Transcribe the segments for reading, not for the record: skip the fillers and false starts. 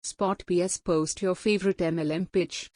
Spot PS, post your favorite MLM pitch.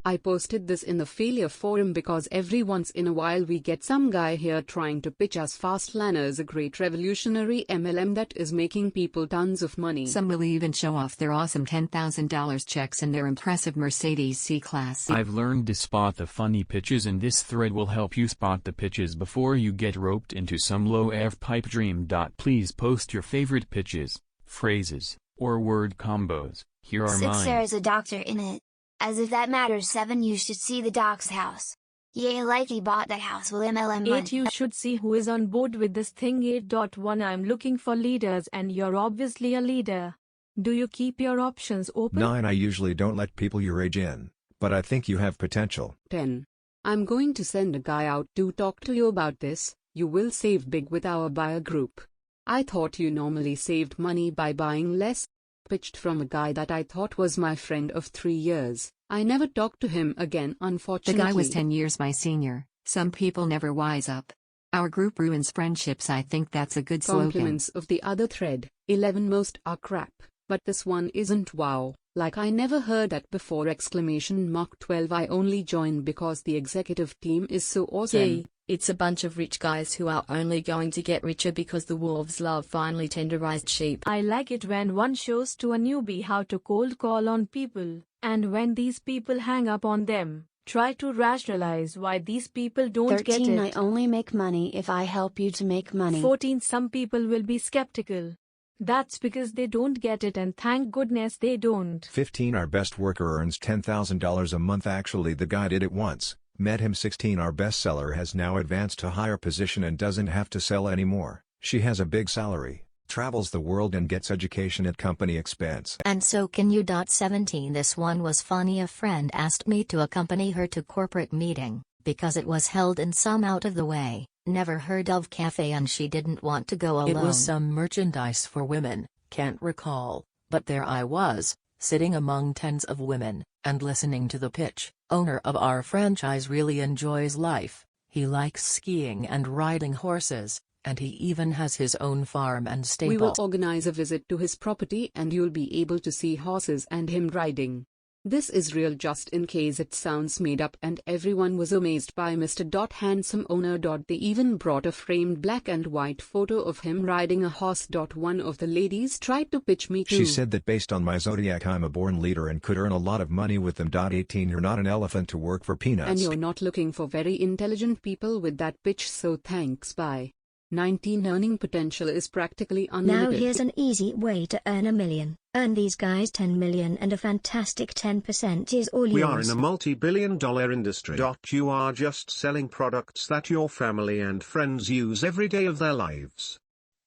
I posted this in the failure forum because every once in a while we get some guy here trying to pitch us Fastlaners, a great revolutionary MLM that is making people tons of money. Some will even show off their awesome $10,000 checks and their impressive Mercedes C-Class. I've learned to spot the funny pitches, and this thread will help you spot the pitches before you get roped into some low-f pipe dream. Please post your favorite pitches, phrases, or word combos. Here are 6. mine. There's a doctor in it. As if that matters. 7. You should see the doc's house. Yeah, like he bought that house with MLM money. 8. You should see who is on board with this thing. 8.1 I'm looking for leaders and you're obviously a leader. Do you keep your options open? 9. I usually don't let people your age in, but I think you have potential. 10. I'm going to send a guy out to talk to you about this. You will save big with our buyer group. I thought you normally saved money by buying less. Pitched from a guy that I thought was my friend of 3 years. I never talked to him again, unfortunately. The guy was 10 years my senior. Some people never wise up. Our group ruins friendships. I think that's a good slogan. Compliments of the other thread. 11. Most are crap, but this one isn't. Wow, like I never heard that before! 12. I only joined because the executive team is so awesome. Yay, it's a bunch of rich guys who are only going to get richer because the wolves love finely tenderized sheep. I like it when one shows to a newbie how to cold call on people, and when these people hang up on them, try to rationalize why these people don't 13. get it. I only make money if I help you to make money. 14. Some people will be skeptical. That's because they don't get it, and thank goodness they don't. 15. Our best worker earns $10,000 a month. Actually, the guy did it once. Met him. 16. Our best seller has now advanced to higher position and doesn't have to sell anymore. She has a big salary, travels the world, and gets education at company expense. And so can you. 17. This one was funny. A friend asked me to accompany her to corporate meeting, because it was held in some out of the way, never heard of cafe, and she didn't want to go alone. It was some merchandise for women, can't recall, but there I was, sitting among tens of women, and listening to the pitch. Owner of our franchise really enjoys life. He likes skiing and riding horses, and he even has his own farm and stable. We will organize a visit to his property and you'll be able to see horses and him riding. This is real, just in case it sounds made up. And everyone was amazed by Mr. Handsome Owner. They even brought a framed black and white photo of him riding a horse. One of the ladies tried to pitch me too. She said that based on my zodiac I'm a born leader and could earn a lot of money with them. 18. You're not an elephant to work for peanuts. And you're not looking for very intelligent people with that pitch, so thanks, bye. 19. Earning potential is practically unlimited. Now here's an easy way to earn $1 million. Earn these guys $10 million and a fantastic 10% is all yours. We are in a multi-billion-dollar industry. You are just selling products that your family and friends use every day of their lives.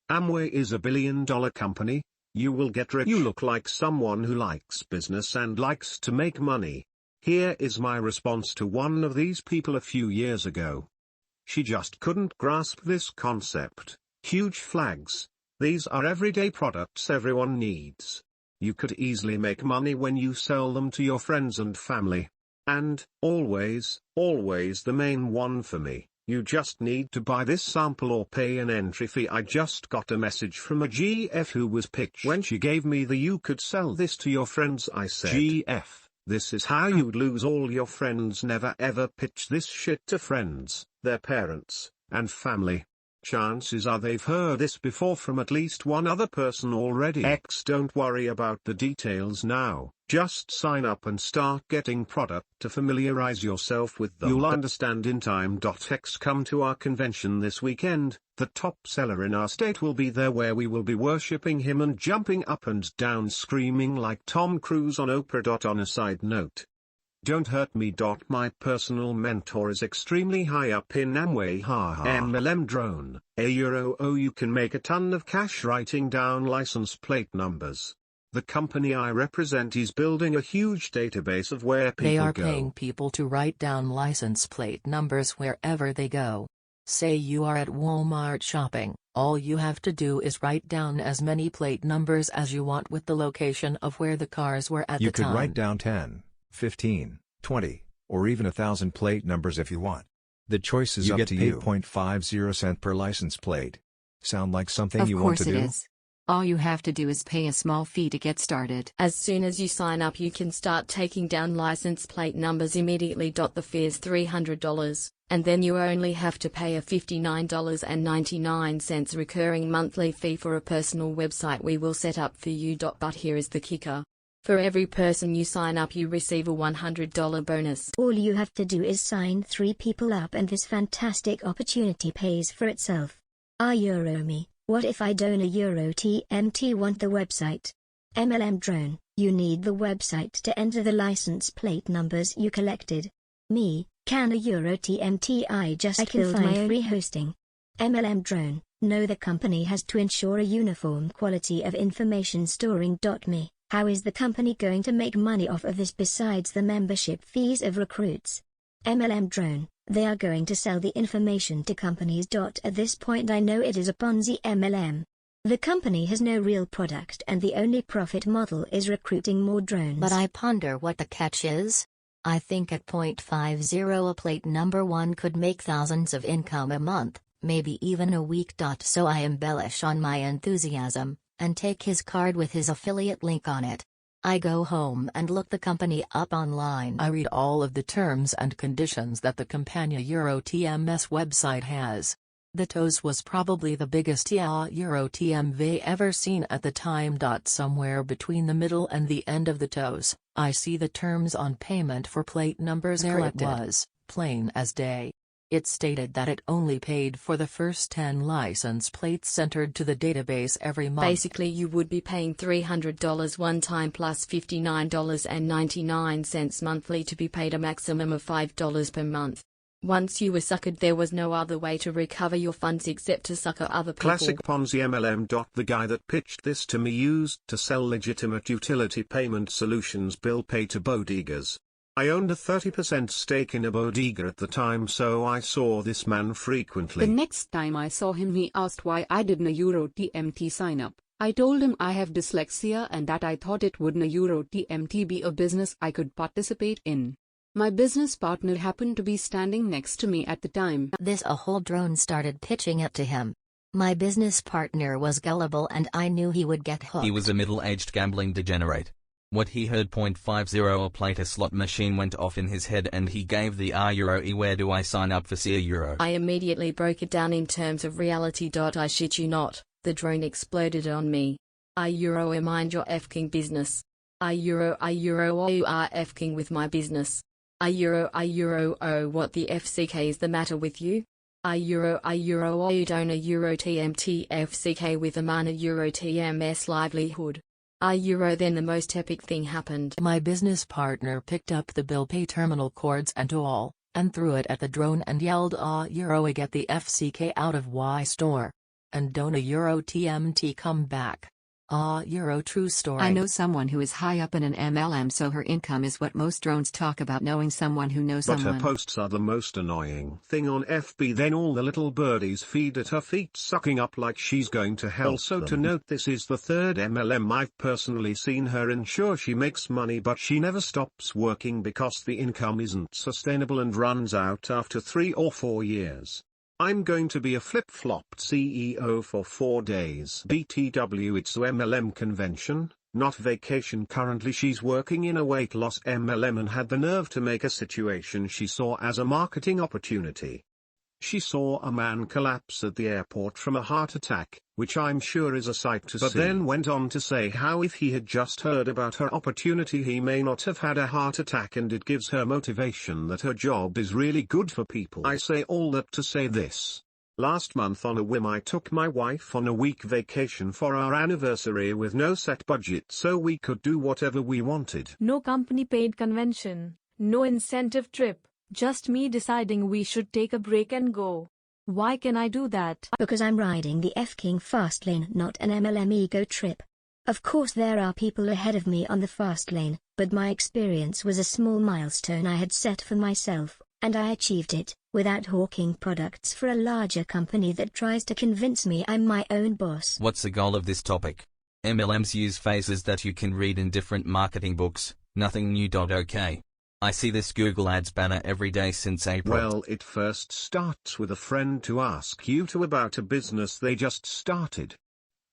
Amway is a billion-dollar company. You will get rich. You look like someone who likes business and likes to make money. Here is my response to one of these people a few years ago. She just couldn't grasp this concept. Huge flags. These are everyday products everyone needs. You could easily make money when you sell them to your friends and family. And, always the main one for me, you just need to buy this sample or pay an entry fee. I just got a message from a GF who was pitched. When she gave me the "you could sell this to your friends," I said, "GF, this is how you'd lose all your friends. Never ever pitch this shit to friends, their parents, and family. Chances are they've heard this before from at least one other person already." Don't worry about the details now, just sign up and start getting product to familiarize yourself with them. You'll understand in time. Come to our convention this weekend. The top seller in our state will be there, where we will be worshipping him and jumping up and down screaming like Tom Cruise on Oprah. On a side note, don't hurt me. My personal mentor is extremely high up in Amway. MLM drone, €1. Oh, you can make a ton of cash writing down license plate numbers. The company I represent is building a huge database of where people go. They are paying people to write down license plate numbers wherever they go. Say you are at Walmart shopping, all you have to do is write down as many plate numbers as you want with the location of where the cars were at the time. You could write down 10, 15, 20, or even 1,000 plate numbers if you want. The choice is up to you. 0.50 cent per license plate. Sound like something you want to do? Of course it is. All you have to do is pay a small fee to get started. As soon as you sign up, you can start taking down license plate numbers immediately. The fee is $300, and then you only have to pay a $59.99 recurring monthly fee for a personal website we will set up for you. But here is the kicker. For every person you sign up, you receive a $100 bonus. All you have to do is sign 3 people up and this fantastic opportunity pays for itself. Me, what if I don't euro TMT want the website? MLM drone, you need the website to enter the license plate numbers you collected. Me, can a euro TMT I can build my own free hosting. MLM drone, no, the company has to ensure a uniform quality of information storing. Me. How is the company going to make money off of this besides the membership fees of recruits? MLM drone, they are going to sell the information to companies. At this point I know it is a Ponzi MLM. The company has no real product and the only profit model is recruiting more drones. But I ponder what the catch is. I think at 0.50 a plate number one could make thousands of income a month, maybe even a week. So I embellish on my enthusiasm and take his card with his affiliate link on it. I go home and look the company up online. I read all of the terms and conditions that the Campania Euro TMS website has. The toes was probably the biggest Euro TMV ever seen at the time. Somewhere between the middle and the end of the toes, I see the terms on payment for plate numbers. There it was, plain as day. It stated that it only paid for the first 10 license plates entered to the database every month. Basically you would be paying $300 one time plus $59.99 monthly to be paid a maximum of $5 per month. Once you were suckered, there was no other way to recover your funds except to sucker other people. Classic Ponzi MLM. The guy that pitched this to me used to sell legitimate utility payment solutions bill pay to bodegas. I owned a 30% stake in a bodega at the time, so I saw this man frequently. The next time I saw him, he asked why I didn't a Euro TMT sign up. I told him I have dyslexia and that I thought it wouldn't a Euro TMT be a business I could participate in. My business partner happened to be standing next to me at the time. A whole drone started pitching it to him. My business partner was gullible and I knew he would get hooked. He was a middle-aged gambling degenerate. What he heard 0.50 a plate, a slot machine went off in his head and he gave the euro. Where do I sign up for euro? I immediately broke it down in terms of reality. I shit you not, the drone exploded on me. Euro, mind your f-king business. Euro, you are f-king with my business. Euro, oh, what the FCK is the matter with you? Euro, oh, you don't a Euro TMT FCK with a man a Euro TMS livelihood. Euro. Then the most epic thing happened. My business partner picked up the bill pay terminal cords and all, and threw it at the drone and yelled Euro, get the FCK out of Y store. And don't a Euro TMT come back. Euro, true story. I know someone who is high up in an MLM, so her income is what most drones talk about, knowing someone who knows someone. But her posts are the most annoying thing on FB. Then all the little birdies feed at her feet, sucking up like she's going to help. Also to note, this is the third MLM I've personally seen her in. Sure, she makes money, but she never stops working because the income isn't sustainable and runs out after 3 or 4 years. I'm going to be a flip-flopped CEO for 4 days. BTW, it's a MLM convention, not vacation. Currently she's working in a weight loss MLM and had the nerve to make a situation she saw as a marketing opportunity. She saw a man collapse at the airport from a heart attack, which I'm sure is a sight to see. But then went on to say how if he had just heard about her opportunity he may not have had a heart attack, and it gives her motivation that her job is really good for people. I say all that to say this. Last month on a whim I took my wife on a week vacation for our anniversary with no set budget, so we could do whatever we wanted. No company paid convention, no incentive trip. Just me deciding we should take a break and go. Why can I do that? Because I'm riding the F-King Fastlane, not an MLM ego trip. Of course there are people ahead of me on the Fastlane, but my experience was a small milestone I had set for myself, and I achieved it. without hawking products for a larger company that tries to convince me I'm my own boss. What's the goal of this topic? MLMs use phrases that you can read in different marketing books, nothing new. Okay. I see this Google Ads banner every day since April. Well, it first starts with a friend to ask you to about a business they just started.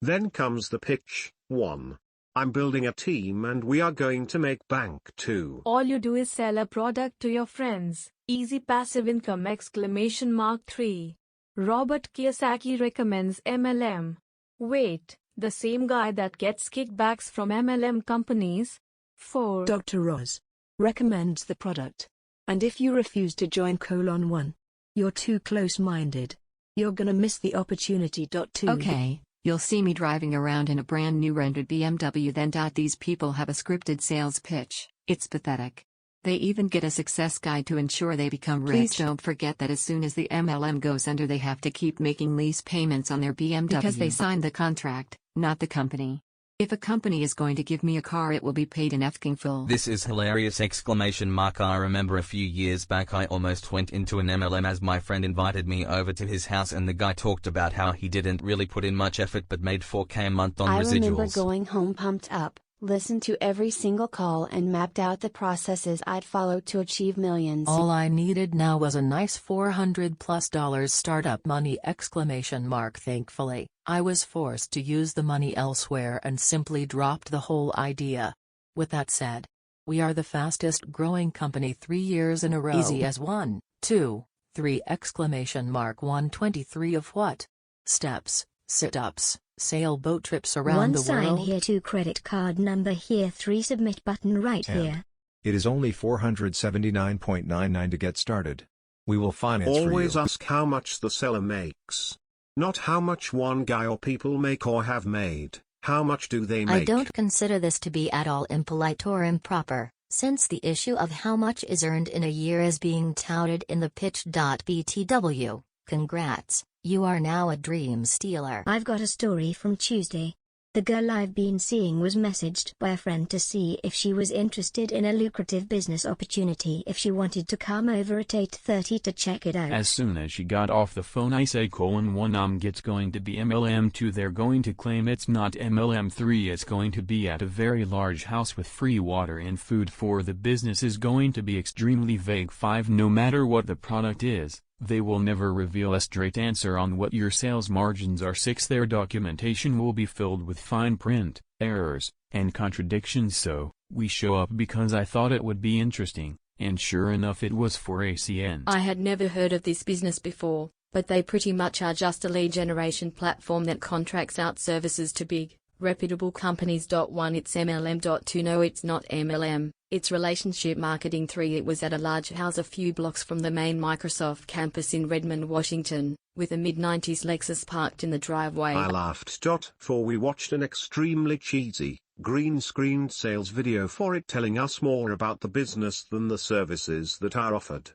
Then comes the pitch. 1. I'm building a team and we are going to make bank. 2. All you do is sell a product to your friends. Easy passive income! 3. Robert Kiyosaki recommends MLM. Wait, the same guy that gets kickbacks from MLM companies? 4. Dr. Oz recommends the product. And if you refuse to join: 1, you're too close-minded. You're gonna miss the opportunity. 2. Okay, you'll see me driving around in a brand new rented BMW then. These people have a scripted sales pitch. It's pathetic. They even get a success guide to ensure they become rich. Please don't forget that as soon as the MLM goes under, they have to keep making lease payments on their BMW because they signed the contract, not the company. If a company is going to give me a car, it will be paid in f***ing full. This is hilarious! I remember a few years back I almost went into an MLM as my friend invited me over to his house and the guy talked about how he didn't really put in much effort but made $4K a month on residuals. I remember going home pumped up, listened to every single call and mapped out the processes I'd follow to achieve millions. All I needed now was a nice $400+ startup money! Thankfully, I was forced to use the money elsewhere and simply dropped the whole idea. With that said, we are the fastest growing company 3 years in a row. Easy as 1, 2, 3! 123 of what? Steps, sit-ups, sailboat trips around the world. 1 sign here, 2 credit card number here, 3 submit button right here. It is only $479.99 to get started. We will finance for you. Always ask how much the seller makes. Not how much one guy or people make or have made. How much do they make? I don't consider this to be at all impolite or improper, since the issue of how much is earned in a year is being touted in the pitch. BTW, congrats, you are now a dream stealer. I've got a story from Tuesday. The girl I've been seeing was messaged by a friend to see if she was interested in a lucrative business opportunity, if she wanted to come over at 8:30 to check it out. As soon as she got off the phone I say: 1 It's going to be MLM 2, they're going to claim it's not MLM 3, it's going to be at a very large house with free water and food 4, the business is going to be extremely vague 5, no matter what the product is, they will never reveal a straight answer on what your sales margins are 6, their documentation will be filled with fine print, errors, and contradictions. So, we show up because I thought it would be interesting, and sure enough it was for ACN. I had never heard of this business before, but they pretty much are just a lead generation platform that contracts out services to big, reputable companies. 1 It's MLM. 2 No, it's not MLM, it's relationship marketing. 3 It was at a large house a few blocks from the main Microsoft campus in Redmond, Washington, with a mid-90s Lexus parked in the driveway. I laughed. 4 We watched an extremely cheesy, green-screened sales video for it telling us more about the business than the services that are offered.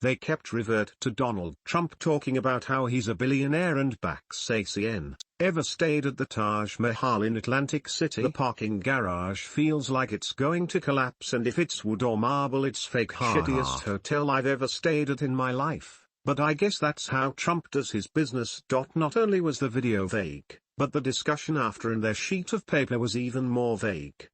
They kept revert to Donald Trump talking about how he's a billionaire and backs ACN. Ever stayed at the Taj Mahal in Atlantic City? The parking garage feels like it's going to collapse, and if it's wood or marble it's fake. Shittiest hotel I've ever stayed at in my life. But I guess that's how Trump does his business. Not only was the video vague, but the discussion after and their sheet of paper was even more vague.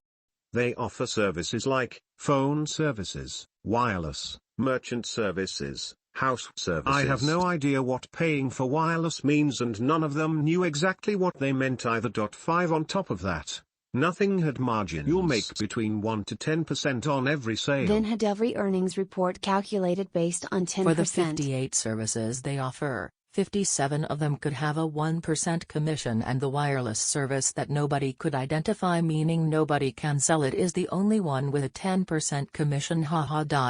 They offer services like phone services, wireless, merchant services, house services. I have no idea what paying for wireless means, and none of them knew exactly what they meant either. 5 On top of that, nothing had margins. You'll make between 1 to 10% on every sale. Then had every earnings report calculated based on 10%. For the 58 services they offer, 57 of them could have a 1% commission, and the wireless service that nobody could identify, meaning nobody can sell it, is the only one with a 10% commission.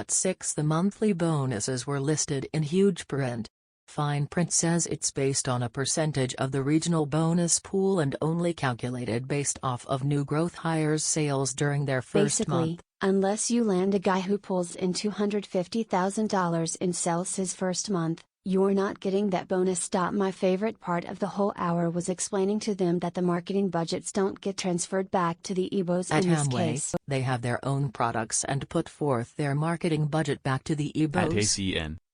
6 The monthly bonuses were listed in huge print. Fine print says it's based on a percentage of the regional bonus pool and only calculated based off of new growth hires' sales during their first month. Unless you land a guy who pulls in $250,000 in sales his first month, you're not getting that bonus. My favorite part of the whole hour was explaining to them that the marketing budgets don't get transferred back to the EBOs in this case. They have their own products and put forth their marketing budget back to the EBOs. At ACN,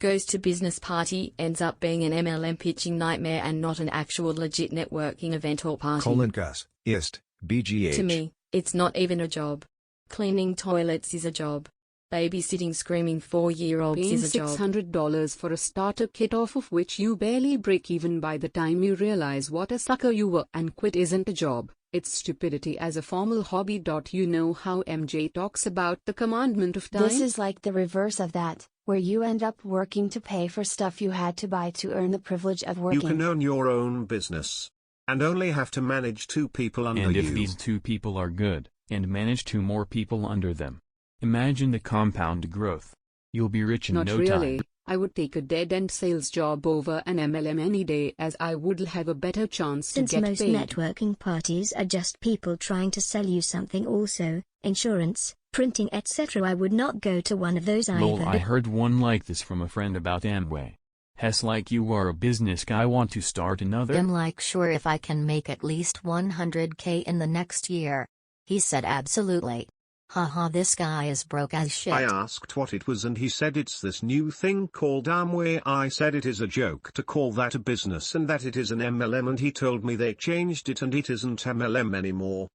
Goes to business party, ends up being an MLM pitching nightmare and not an actual legit networking event or party. Gus, ist, BGH. To me, it's not even a job. Cleaning toilets is a job. Babysitting screaming 4-year-olds Paying is a job. $600 for a starter kit off of which you barely break even by the time you realize what a sucker you were and quit isn't a job, it's stupidity as a formal hobby. You know how MJ talks about the commandment of time? This is like the reverse of that, where you end up working to pay for stuff you had to buy to earn the privilege of working. You can own your own business. And only have to manage 2 people under you. And if these 2 people are good, and manage 2 more people under them, imagine the compound growth. You'll be rich in Not no really. time. I would take a dead-end sales job over an MLM any day, as I would have a better chance to Since get most paid. networking parties are just people trying to sell you something, also insurance, printing, etc., I would not go to one of those either. Lol, I heard one like this from a friend about Amway. Hess, like you are a business guy, want to start another? I'm like, sure, if I can make at least 100K in the next year. He said absolutely. Haha, this guy is broke as shit. I asked what it was and he said it's this new thing called Amway. I said it is a joke to call that a business and that it is an MLM, and he told me they changed it and it isn't MLM anymore.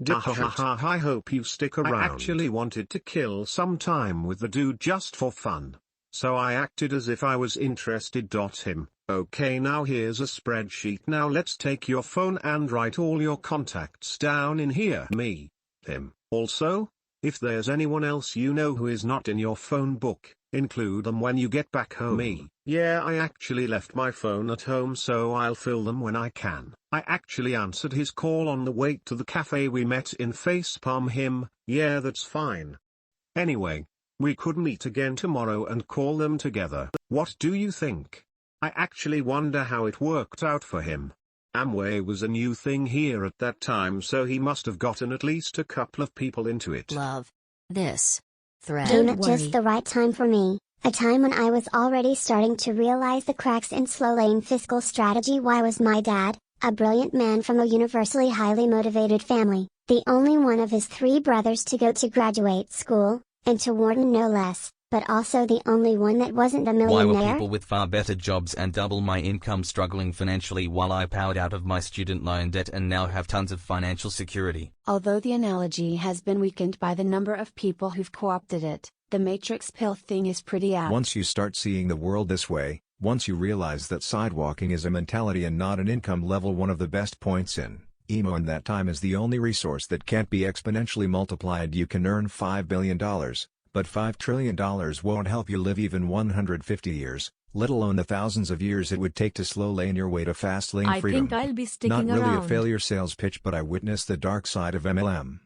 I hope you stick around. I actually wanted to kill some time with the dude just for fun. So I acted as if I was interested. Him. Okay, now here's a spreadsheet. Now let's take your phone and write all your contacts down in here. Me. Him. Also, if there's anyone else you know who is not in your phone book, include them when you get back home. Me. Yeah, I actually left my phone at home, so I'll fill them when I can. I actually answered his call on the way to the cafe we met in. Facepalm him. Yeah, that's fine. Anyway, we could meet again tomorrow and call them together. What do you think? I actually wonder how it worked out for him. Amway was a new thing here at that time, so he must have gotten at least a couple of people into it. Love this thread. Came at just the right time for me, a time when I was already starting to realize the cracks in Slowlane fiscal strategy. Why was my dad, a brilliant man from a universally highly motivated family, the only one of his 3 brothers to go to graduate school, and to Wharton no less, but also the only one that wasn't a millionaire? Why were people with far better jobs and double my income struggling financially while I powered out of my student loan debt and now have tons of financial security? Although the analogy has been weakened by the number of people who've co-opted it, the matrix pill thing is pretty apt. Once you start seeing the world this way, once you realize that sidewalking is a mentality and not an income level, one of the best points in emo and that time is the only resource that can't be exponentially multiplied. You can earn $5 billion. But $5 trillion won't help you live even 150 years, let alone the thousands of years it would take to slow lane your way to fast lane freedom. I think I'll be sticking Not really around. a failure sales pitch, but I witnessed the dark side of MLM.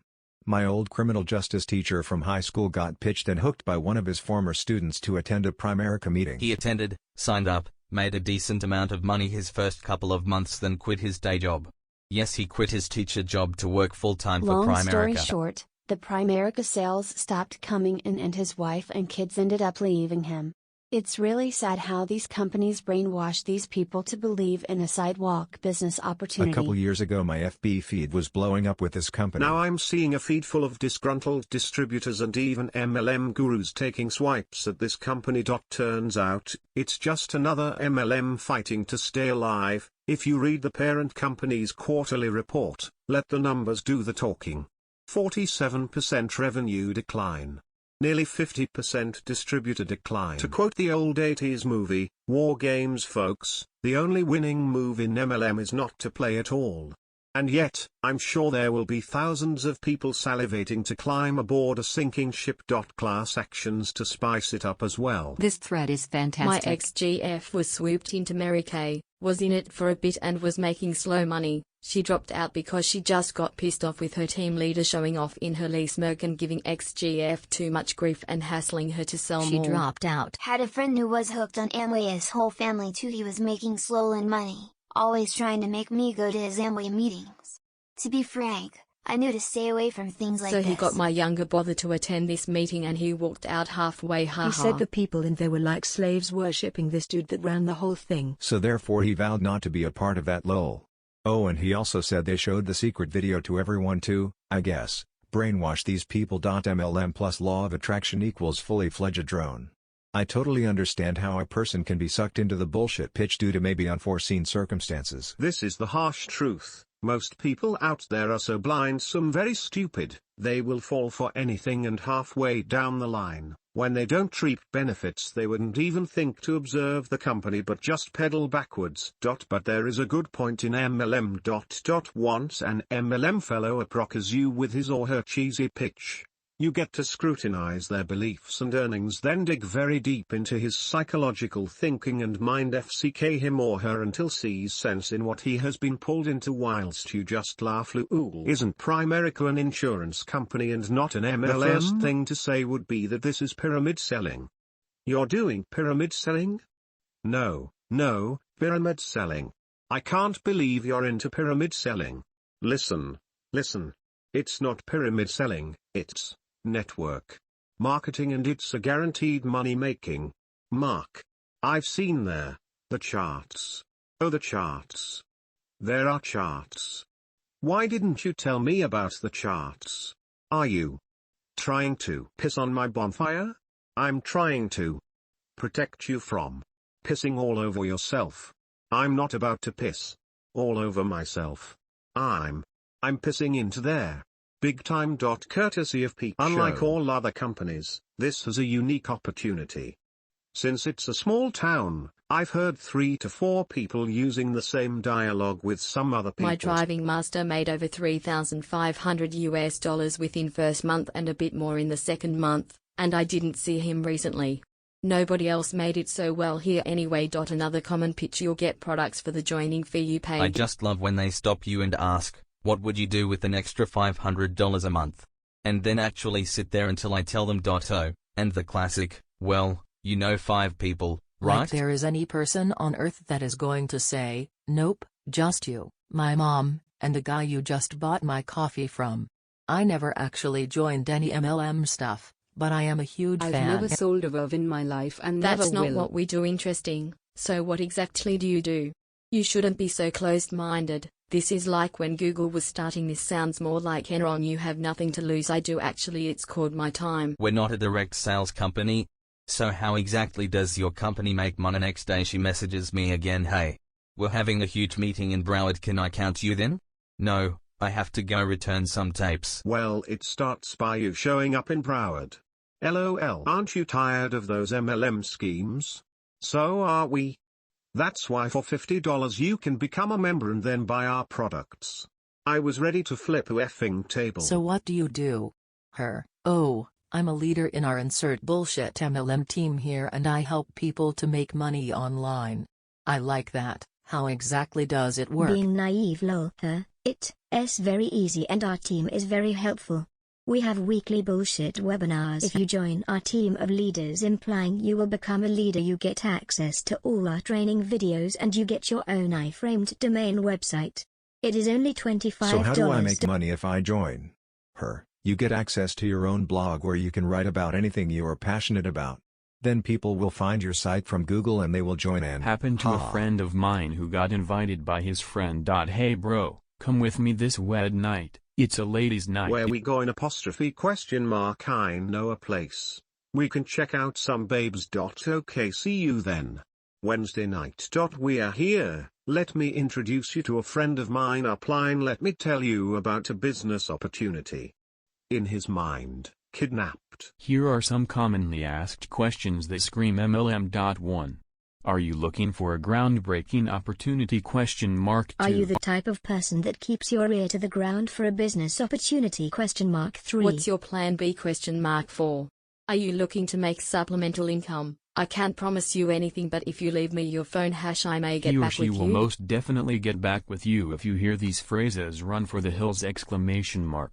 My old criminal justice teacher from high school got pitched and hooked by one of his former students to attend a Primerica meeting. He attended, signed up, made a decent amount of money his first couple of months, then quit his day job. Yes, he quit his teacher job to work full-time for Primerica. Long story short, the Primerica sales stopped coming in and his wife and kids ended up leaving him. It's really sad how these companies brainwash these people to believe in a sidewalk business opportunity. A couple years ago my FB feed was blowing up with this company. Now I'm seeing a feed full of disgruntled distributors and even MLM gurus taking swipes at this company. Turns out, it's just another MLM fighting to stay alive. If you read the parent company's quarterly report, let the numbers do the talking. 47% revenue decline. Nearly 50% distributor decline. To quote the old 80s movie, War Games folks, the only winning move in MLM is not to play at all. And yet, I'm sure there will be thousands of people salivating to climb aboard a sinking ship. Class actions to spice it up as well. This thread is fantastic. My ex-GF was swooped into Mary Kay, was in it for a bit and was making slow money. She dropped out because she just got pissed off with her team leader showing off in her lease Merc and giving ex-GF too much grief and hassling her to sell more. She dropped out. Had a friend who was hooked on Amway, his whole family too. He was making Slowlane money, always trying to make me go to his Amway meetings. To be frank, I knew to stay away from things like this. So he got my younger brother to attend this meeting and he walked out halfway. He said the people in there were like slaves worshipping this dude that ran the whole thing. So therefore he vowed not to be a part of that lol. Oh, and he also said they showed the secret video to everyone too, I guess. Brainwash these people. MLM plus law of attraction equals fully fledged drone. I totally understand how a person can be sucked into the bullshit pitch due to maybe unforeseen circumstances. This is the harsh truth. Most people out there are so blind, some very stupid, they will fall for anything, and halfway down the line, when they don't reap benefits, they wouldn't even think to observe the company but just pedal backwards. But there is a good point in MLM. Once an MLM fellow approaches you with his or her cheesy pitch. You get to scrutinize their beliefs and earnings, then dig very deep into his psychological thinking and mind FCK him or her until sees sense in what he has been pulled into, whilst you just laugh. Isn't Primerica an insurance company and not an MLM? The first thing to say would be that this is pyramid selling. You're doing pyramid selling? No, pyramid selling. I can't believe you're into pyramid selling. Listen. It's not pyramid selling, it's network marketing, and it's a guaranteed money making. Mark. I've seen the charts. Oh, the charts. There are charts. Why didn't you tell me about the charts? Are you trying to piss on my bonfire? I'm trying to protect you from pissing all over yourself. I'm not about to piss all over myself. I'm pissing into there. Big time. Courtesy of Peep Show. Unlike all other companies, this has a unique opportunity. Since it's a small town, I've heard 3 to 4 people using the same dialogue with some other people. My driving master made over $3,500 within first month and a bit more in the second month, and I didn't see him recently. Nobody else made it so well here anyway. Another common pitch: you'll get products for the joining fee you pay. I just love when they stop you and ask, what would you do with an extra $500 a month? And then actually sit there until I tell them. Oh, and the classic, well, 5 people, right? Like there is any person on earth that is going to say, nope, just you, my mom, and the guy you just bought my coffee from. I never actually joined any MLM stuff, but I am a huge fan. I've never sold a verve in my life and never will. That's not what we do. Interesting. So what exactly do you do? You shouldn't be so closed-minded. This is like when Google was starting. This sounds more like Enron. You have nothing to lose. I do actually. It's called My Time. We're not a direct sales company. So how exactly does your company make money? Next day she messages me again. Hey, we're having a huge meeting in Broward. Can I count you then? No, I have to go return some tapes. Well, it starts by you showing up in Broward. LOL. Aren't you tired of those MLM schemes? So are we. That's why for $50 you can become a member and then buy our products. I was ready to flip a effing table. So what do you do? Oh, I'm a leader in our insert bullshit MLM team here, and I help people to make money online. I like that. How exactly does it work? Being naive lol. It's very easy and our team is very helpful. We have weekly bullshit webinars. If you join our team of leaders, implying you will become a leader, you get access to all our training videos and you get your own iframed domain website. It is only $25. So how do I make money if I join? You get access to your own blog where you can write about anything you are passionate about. Then people will find your site from Google and they will join in. Happened to a friend of mine who got invited by his friend. Hey bro, come with me this wed night. It's a ladies' night. Where we going? ? I know a place. We can check out some babes. Okay, see you then. Wednesday night. We are here. Let me introduce you to a friend of mine upline. Let me tell you about a business opportunity. In his mind, kidnapped. Here are some commonly asked questions that scream MLM. 1. Are you looking for a groundbreaking opportunity? 2. Are you the type of person that keeps your ear to the ground for a business opportunity? 3. What's your plan B? 4. Are you looking to make supplemental income? I can't promise you anything, but if you leave me your phone hash, I may get back with you. He or she will most definitely get back with you if you hear these phrases. Run for the hills! !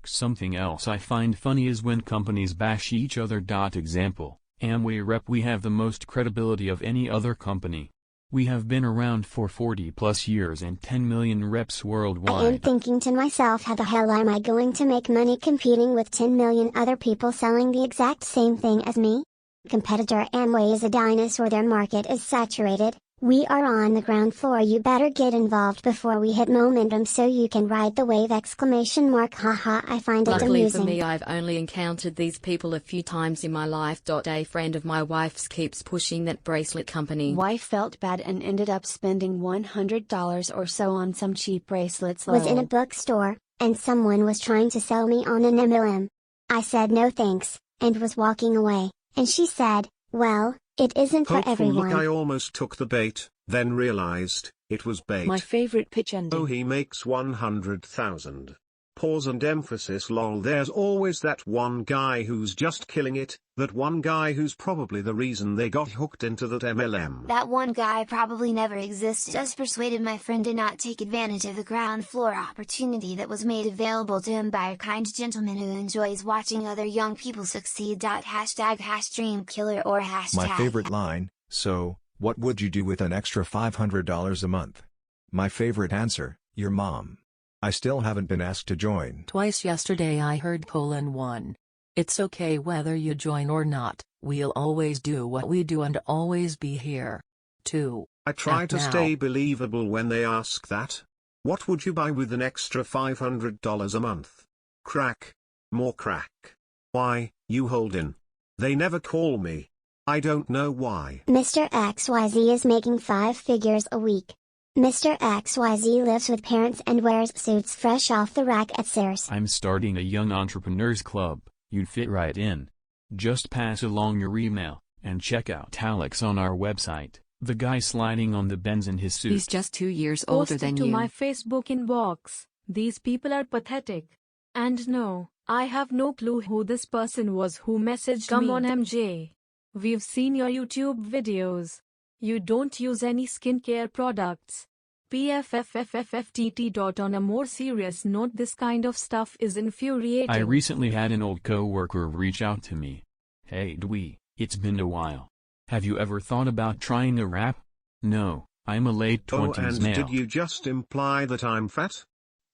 Something else I find funny is when companies bash each other. Example, Amway rep: we have the most credibility of any other company. We have been around for 40 plus years and 10 million reps worldwide. I am thinking to myself, how the hell am I going to make money competing with 10 million other people selling the exact same thing as me? Competitor Amway is a dinosaur. Their market is saturated. We are on the ground floor, you better get involved before we hit momentum so you can ride the wave! Haha, I find it Luckily amusing. for me, I've only encountered these people a few times in my life. A friend of my wife's keeps pushing that bracelet company. Wife felt bad and ended up spending $100 or so on some cheap bracelets. Was in a bookstore, and someone was trying to sell me on an MLM. I said no thanks, and was walking away, and she said, well, it isn't for Hopeful everyone. look, I almost took the bait, then realized, it was bait. My favorite pitch ending. Oh, he makes 100,000. Pause and emphasis, lol. There's always that one guy who's just killing it, that one guy who's probably the reason they got hooked into that MLM. That one guy probably never existed. Just persuaded my friend to not take advantage of the ground floor opportunity that was made available to him by a kind gentleman who enjoys watching other young people succeed. #dreamkiller or hashtag. My favorite line, so, what would you do with an extra $500 a month? My favorite answer, your mom. I still haven't been asked to join. Twice yesterday I heard :1. It's okay whether you join or not, we'll always do what we do and always be here. 2. I try to now. stay believable when they ask that. What would you buy with an extra $500 a month? Crack. More crack. Why, you hold in. They never call me. I don't know why. Mr. XYZ is making 5 figures a week. Mr. XYZ lives with parents and wears suits fresh off the rack at Sears. I'm starting a young entrepreneurs club, you'd fit right in. Just pass along your email, and check out Alex on our website, the guy sliding on the bends in his suit. He's just 2 years older than Posted to you. my Facebook inbox. These people are pathetic. And no, I have no clue who this person was who messaged me. Come on, MJ. We've seen your YouTube videos. You don't use any skincare products. PFFFFFTT. On a more serious note, this kind of stuff is infuriating. I recently had an old co-worker reach out to me. Hey Dwee, it's been a while. Have you ever thought about trying a rap? No, I'm a late 20s and male. did you just imply that I'm fat?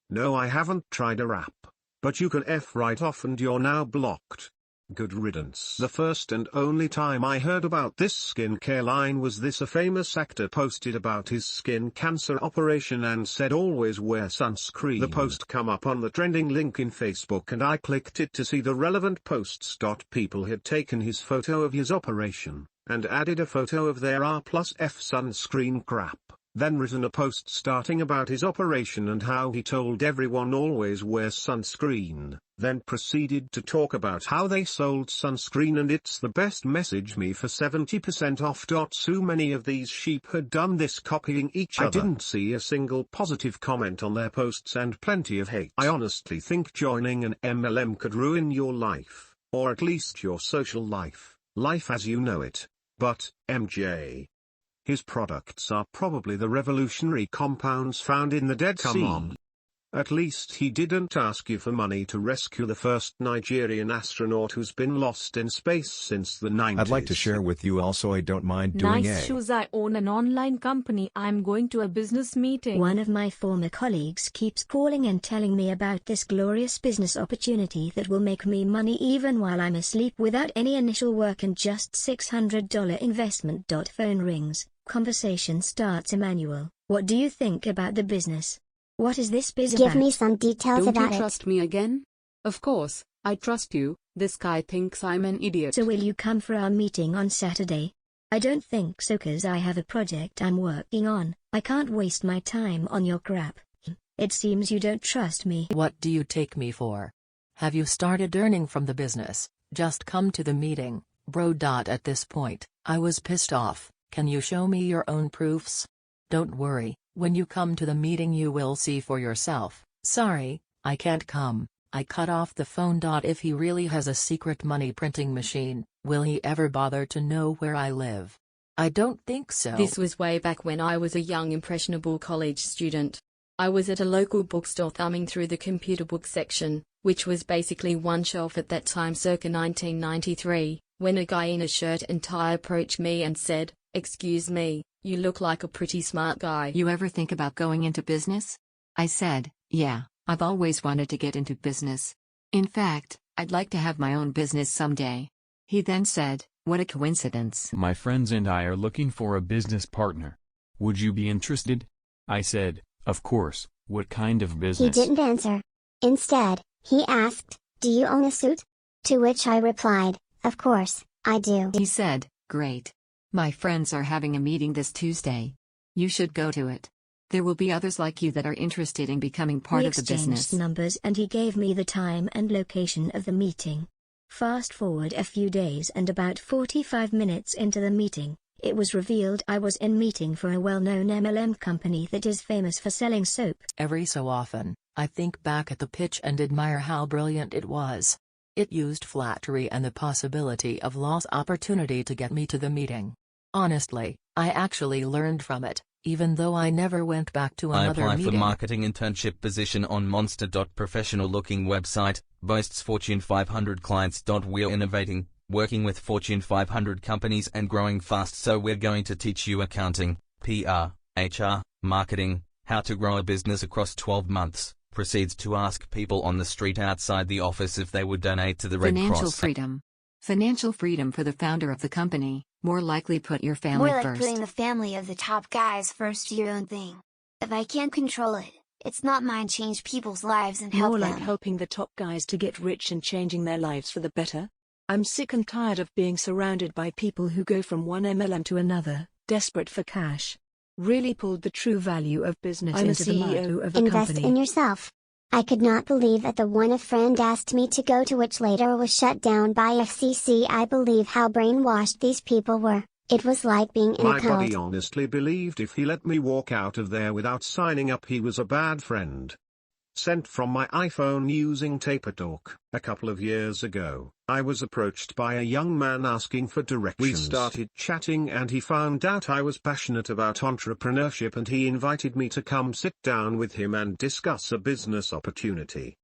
No, I haven't tried a rap. But you can F right off and you're now blocked. Good riddance. The first and only time I heard about this skincare line was this: a famous actor posted about his skin cancer operation and said always wear sunscreen. The post come up on the trending link in Facebook and I clicked it to see the relevant posts. People had taken his photo of his operation, and added a photo of their R+F sunscreen crap. Then written a post starting about his operation and how he told everyone always wear sunscreen, then proceeded to talk about how they sold sunscreen and it's the best. Message me for 70% off. So many of these sheep had done this, copying each other. I didn't see a single positive comment on their posts and plenty of hate. I honestly think joining an MLM could ruin your life, or at least your social life, life as you know it. But, MJ, his products are probably the revolutionary compounds found in the Dead Sea. Come on. At least he didn't ask you for money to rescue the first Nigerian astronaut who's been lost in space since the 90s. I'd like to share with you also I don't mind doing Nice shoes. I own an online company. I'm going to a business meeting. One of my former colleagues keeps calling and telling me about this glorious business opportunity that will make me money even while I'm asleep without any initial work and just $600 investment. Phone rings, conversation starts. Emmanuel, what do you think about the business? What is this biz about? Give me some details Don't about you it. trust me again? Of course, I trust you. This guy thinks I'm an idiot. So will you come for our meeting on Saturday? I don't think so, cause I have a project I'm working on. I can't waste my time on your crap. It seems you don't trust me. What do you take me for? Have you started earning from the business? Just come to the meeting, bro. At this point, I was pissed off. Can you show me your own proofs? Don't worry, when you come to the meeting you will see for yourself. Sorry, I can't come. I cut off the phone. If he really has a secret money printing machine, will he ever bother to know where I live? I don't think so. This was way back when I was a young impressionable college student. I was at a local bookstore thumbing through the computer book section, which was basically one shelf at that time circa 1993, when a guy in a shirt and tie approached me and said, "Excuse me, you look like a pretty smart guy. You ever think about going into business?" I said, yeah, I've always wanted to get into business. In fact, I'd like to have my own business someday. He then said, what a coincidence. My friends and I are looking for a business partner. Would you be interested? I said, of course. What kind of business? He didn't answer. Instead, he asked, "Do you own a suit?" To which I replied, "Of course, I do." He said, "Great. My friends are having a meeting this Tuesday. You should go to it. There will be others like you that are interested in becoming part of the business." We exchanged numbers and he gave me the time and location of the meeting. Fast forward a few days and about 45 minutes into the meeting, it was revealed I was in meeting for a well-known MLM company that is famous for selling soap. Every so often, I think back at the pitch and admire how brilliant it was. It used flattery and the possibility of loss opportunity to get me to the meeting. Honestly, I actually learned from it, even though I never went back to another I apply meeting. for marketing internship position on monster.professional looking website, boasts Fortune 500 clients. We're innovating, working with Fortune 500 companies and growing fast, so we're going to teach you accounting, PR, HR, marketing, how to grow a business across 12 months. Proceeds to ask people on the street outside the office if they would donate to the Red Cross. Financial freedom. Financial freedom for the founder of the company. More likely put your family More like first. putting the family of the top guys first to your own thing. If I can't control it, it's not mine. Change people's lives and help More them. like helping the top guys to get rich and changing their lives for the better. I'm sick and tired of being surrounded by people who go from one MLM to another, desperate for cash. Really pulled the true value of business I'm into a the mud. CEO of a Invest company. in yourself. I could not believe at the one a friend asked me to go to, which later was shut down by FCC. I believe how brainwashed these people were. It was like being in a My cult. buddy honestly believed if he let me walk out of there without signing up, he was a bad friend. Sent from my iPhone using TaperTalk. A couple of years ago, I was approached by a young man asking for directions. We started chatting and he found out I was passionate about entrepreneurship, and he invited me to come sit down with him and discuss a business opportunity.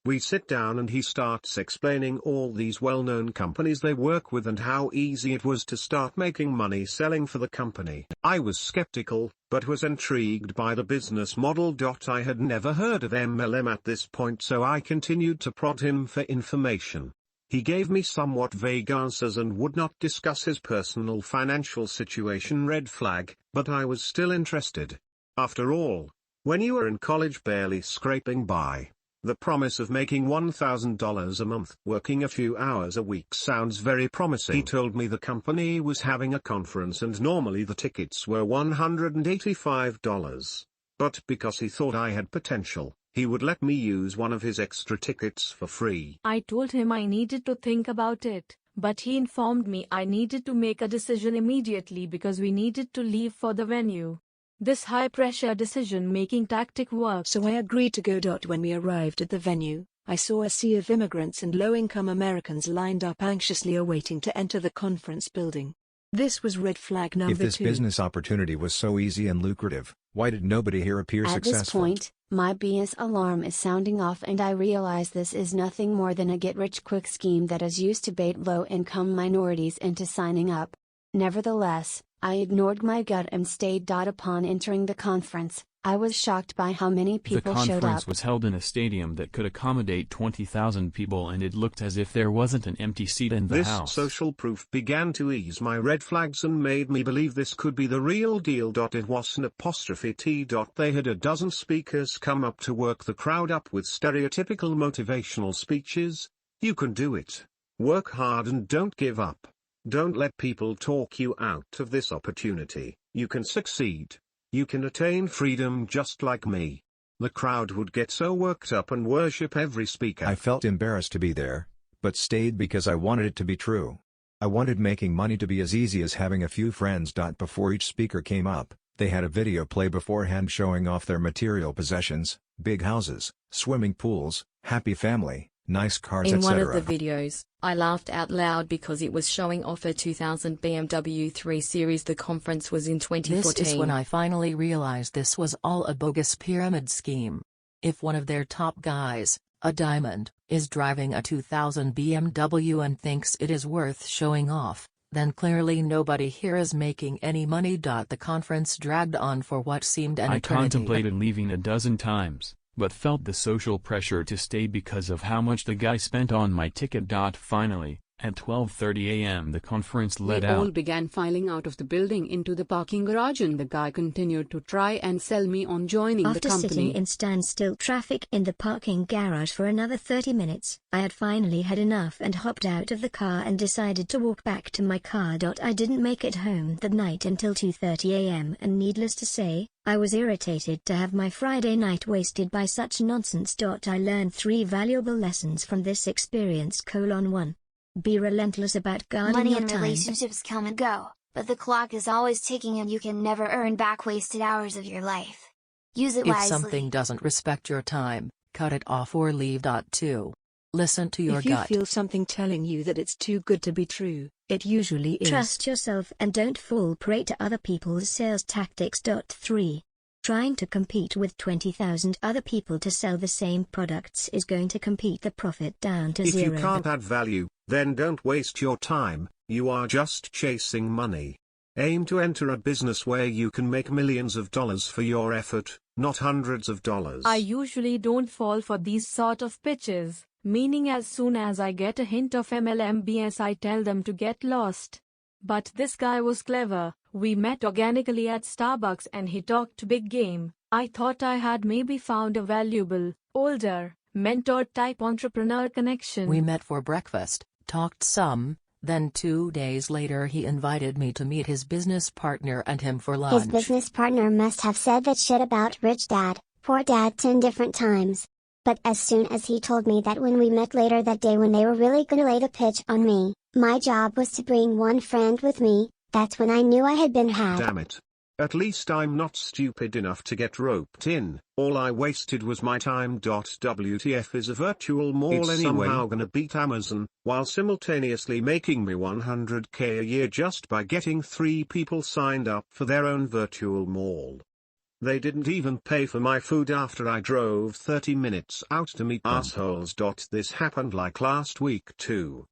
We sit down and he starts explaining all these well-known companies they work with and how easy it was to start making money selling for the company. I was skeptical, but was intrigued by the business model. I had never heard of MLM at this point, so I continued to prod him for information. He gave me somewhat vague answers and would not discuss his personal financial situation. Red flag, but I was still interested. After all, when you are in college barely scraping by, the promise of making $1,000 a month working a few hours a week sounds very promising. He told me the company was having a conference and normally the tickets were $185. But because he thought I had potential, he would let me use one of his extra tickets for free. I told him I needed to think about it, but he informed me I needed to make a decision immediately because we needed to leave for the venue. This high-pressure decision-making tactic worked. So I agreed to go. When we arrived at the venue, I saw a sea of immigrants and low-income Americans lined up anxiously awaiting to enter the conference building. This was red flag number 2. If this business opportunity was so easy and lucrative, why did nobody here appear successful? At this point, my BS alarm is sounding off and I realize this is nothing more than a get-rich-quick scheme that is used to bait low-income minorities into signing up. Nevertheless, I ignored my gut and stayed. Upon entering the conference, I was shocked by how many people showed up. The conference was held in a stadium that could accommodate 20,000 people, and it looked as if there wasn't an empty seat in the house. This social proof began to ease my red flags and made me believe this could be the real deal. It was an apostrophe T. They had a dozen speakers come up to work the crowd up with stereotypical motivational speeches. You can do it. Work hard and don't give up. Don't let people talk you out of this opportunity. You can succeed. You can attain freedom just like me. The crowd would get so worked up and worship every speaker. I felt embarrassed to be there, but stayed because I wanted it to be true. I wanted making money to be as easy as having a few friends. Before each speaker came up, they had a video play beforehand showing off their material possessions, big houses, swimming pools, happy family, nice cars, etc. In one of the videos, I laughed out loud because it was showing off a 2000 BMW 3 Series. The conference was in 2014. This is when I finally realized this was all a bogus pyramid scheme. If one of their top guys, a diamond, is driving a 2000 BMW and thinks it is worth showing off, then clearly nobody here is making any money. The conference dragged on for what seemed an eternity. I contemplated leaving a dozen times, but felt the social pressure to stay because of how much the guy spent on my ticket. Finally, At 12:30 a.m. the conference let They out. all began filing out of the building into the parking garage, and the guy continued to try and sell me on joining the After sitting company. in standstill traffic in the parking garage for another 30 minutes, I had finally had enough and hopped out of the car and decided to walk back to my car. I didn't make it home that night until 2:30 a.m. and needless to say, I was irritated to have my Friday night wasted by such nonsense. I learned 3 valuable lessons from this experience. 1. Be relentless about guarding Money your and time. relationships come and go, but the clock is always ticking and you can never earn back wasted hours of your life. Use it If wisely. something doesn't respect your time, cut it off or leave. 2. Listen to your If you gut. feel something telling you that it's too good to be true, it usually is. Trust yourself and don't fall prey to other people's sales tactics. 3. Trying to compete with 20,000 other people to sell the same products is going to compete the profit down to If zero. you can't add value, then don't waste your time, you are just chasing money. Aim to enter a business where you can make millions of dollars for your effort, not hundreds of dollars. I usually don't fall for these sort of pitches, meaning as soon as I get a hint of MLM BS I tell them to get lost. But this guy was clever. We met organically at Starbucks and he talked big game. I thought I had maybe found a valuable, older, mentor-type entrepreneur connection. We met for breakfast, talked some, then 2 days later he invited me to meet his business partner and him for lunch. His business partner must have said that shit about rich dad, poor dad 10 different times. But as soon as he told me that when we met later that day when they were really gonna lay the pitch on me, my job was to bring one friend with me, that's when I knew I had been had. Damn it. At least I'm not stupid enough to get roped in. All I wasted was my time. WTF is a virtual mall It's anyway. somehow Gonna beat Amazon, while simultaneously making me $100K a year just by getting 3 people signed up for their own virtual mall. They didn't even pay for my food after I drove 30 minutes out to meet assholes. This happened like last week too.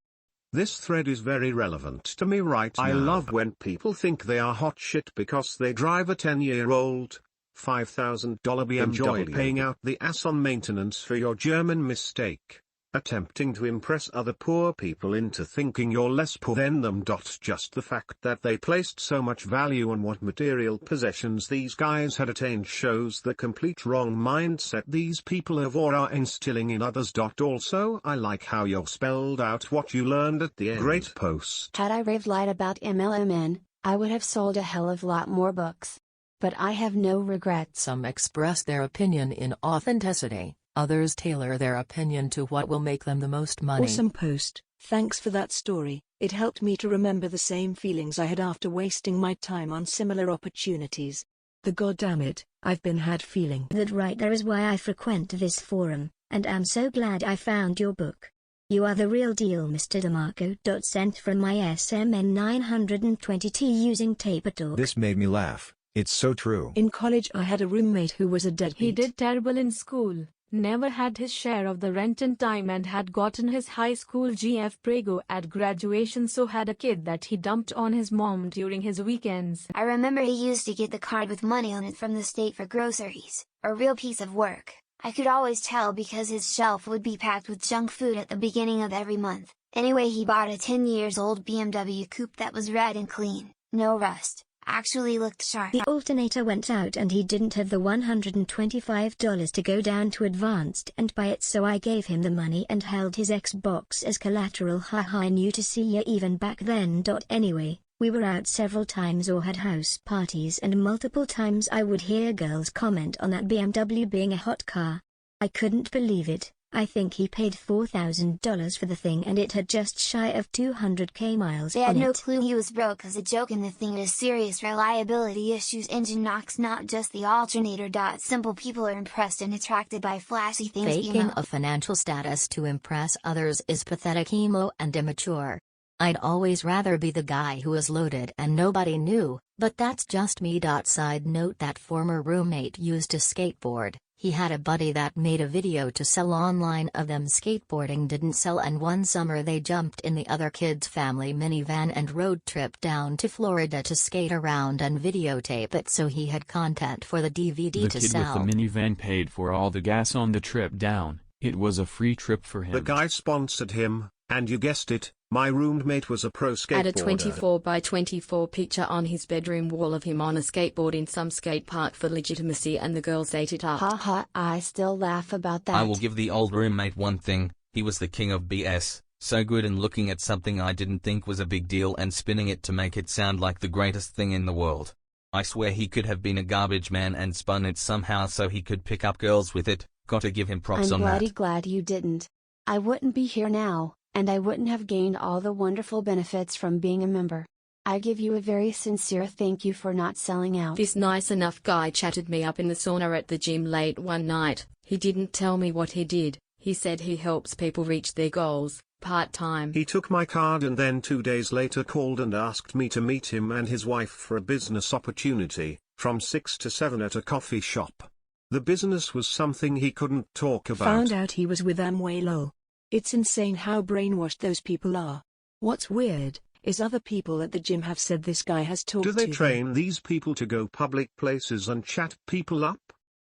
This thread is very relevant to me right now. I love when people think they are hot shit because they drive a 10-year-old, $5,000 BMW. Enjoy paying out the ass on maintenance for your German mistake. Attempting to impress other poor people into thinking you're less poor than them. Just the fact that they placed so much value on what material possessions these guys had attained shows the complete wrong mindset these people have or are instilling in others. Also, I like how you spelled out what you learned at the end. Great post. Had I raved light about MLMN, I would have sold a hell of a lot more books. But I have no regrets. Some express their opinion in authenticity. Others tailor their opinion to what will make them the most money. Awesome post, thanks for that story. It helped me to remember the same feelings I had after wasting my time on similar opportunities. The goddamn I've been had feeling. That right there is why I frequent this forum, and am so glad I found your book. You are the real deal, Mr. DeMarco. Sent from my SMN 920T using Taper. This made me laugh. It's so true. In college I had a roommate who was a deadbeat. He did terrible in school, never had his share of the rent in time and had gotten his high school GF Prego at graduation, so had a kid that he dumped on his mom during his weekends. I remember he used to get the card with money on it from the state for groceries, a real piece of work. I could always tell because his shelf would be packed with junk food at the beginning of every month. Anyway, he bought a 10 years old BMW coupe that was red and clean, no rust. Actually looked sharp. The alternator went out and he didn't have the $125 to go down to Advanced and buy it, so I gave him the money and held his Xbox as collateral. Haha, I knew to see ya even back then. Anyway, we were out several times or had house parties, and multiple times I would hear girls comment on that BMW being a hot car. I couldn't believe it. I think he paid $4,000 for the thing and it had just shy of 200k miles They on had no it. clue he was broke as a joke, and the thing has serious reliability issues. Engine knocks, not just the alternator. Simple people are impressed and attracted by flashy things. Faking a financial status to impress others is pathetic, emo, and immature. I'd always rather be the guy who is loaded and nobody knew, but that's just me. Side note, that former roommate used to skateboard. He had a buddy that made a video to sell online of them skateboarding, didn't sell, and one summer they jumped in the other kid's family minivan and road trip down to Florida to skate around and videotape it so he had content for the DVD to sell. The kid with the minivan paid for all the gas on the trip down. It was a free trip for him. The guy sponsored him, And you guessed it, my roommate was a pro skateboarder. Had a 24 by 24 picture on his bedroom wall of him on a skateboard in some skate park for legitimacy, and the girls ate it up. Ha ha, I still laugh about that. I will give the old roommate one thing, he was the king of BS, so good in looking at something I didn't think was a big deal and spinning it to make it sound like the greatest thing in the world. I swear he could have been a garbage man and spun it somehow so he could pick up girls with it. Gotta give him props on that. I'm bloody glad you didn't. I wouldn't be here now, and I wouldn't have gained all the wonderful benefits from being a member. I give you a very sincere thank you for not selling out. This nice enough guy chatted me up in the sauna at the gym late one night. He didn't tell me what he did. He said he helps people reach their goals, part-time. He took my card and then 2 days later called and asked me to meet him and his wife for a business opportunity, from 6 to 7 at a coffee shop. The business was something he couldn't talk about. Found out he was with Amway lol. It's insane how brainwashed those people are. What's weird is other people at the gym have said this guy has talked to them. Do they train these people to go public places and chat people up?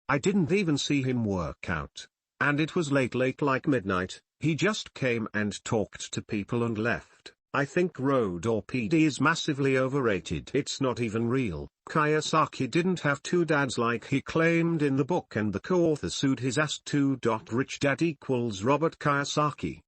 I didn't even see him work out. And it was late like midnight, he just came and talked to people and left. I think road or PD is massively overrated. It's not even real. Kiyosaki didn't have two dads like he claimed in the book, and the co-author sued his ass too. Rich dad equals Robert Kiyosaki.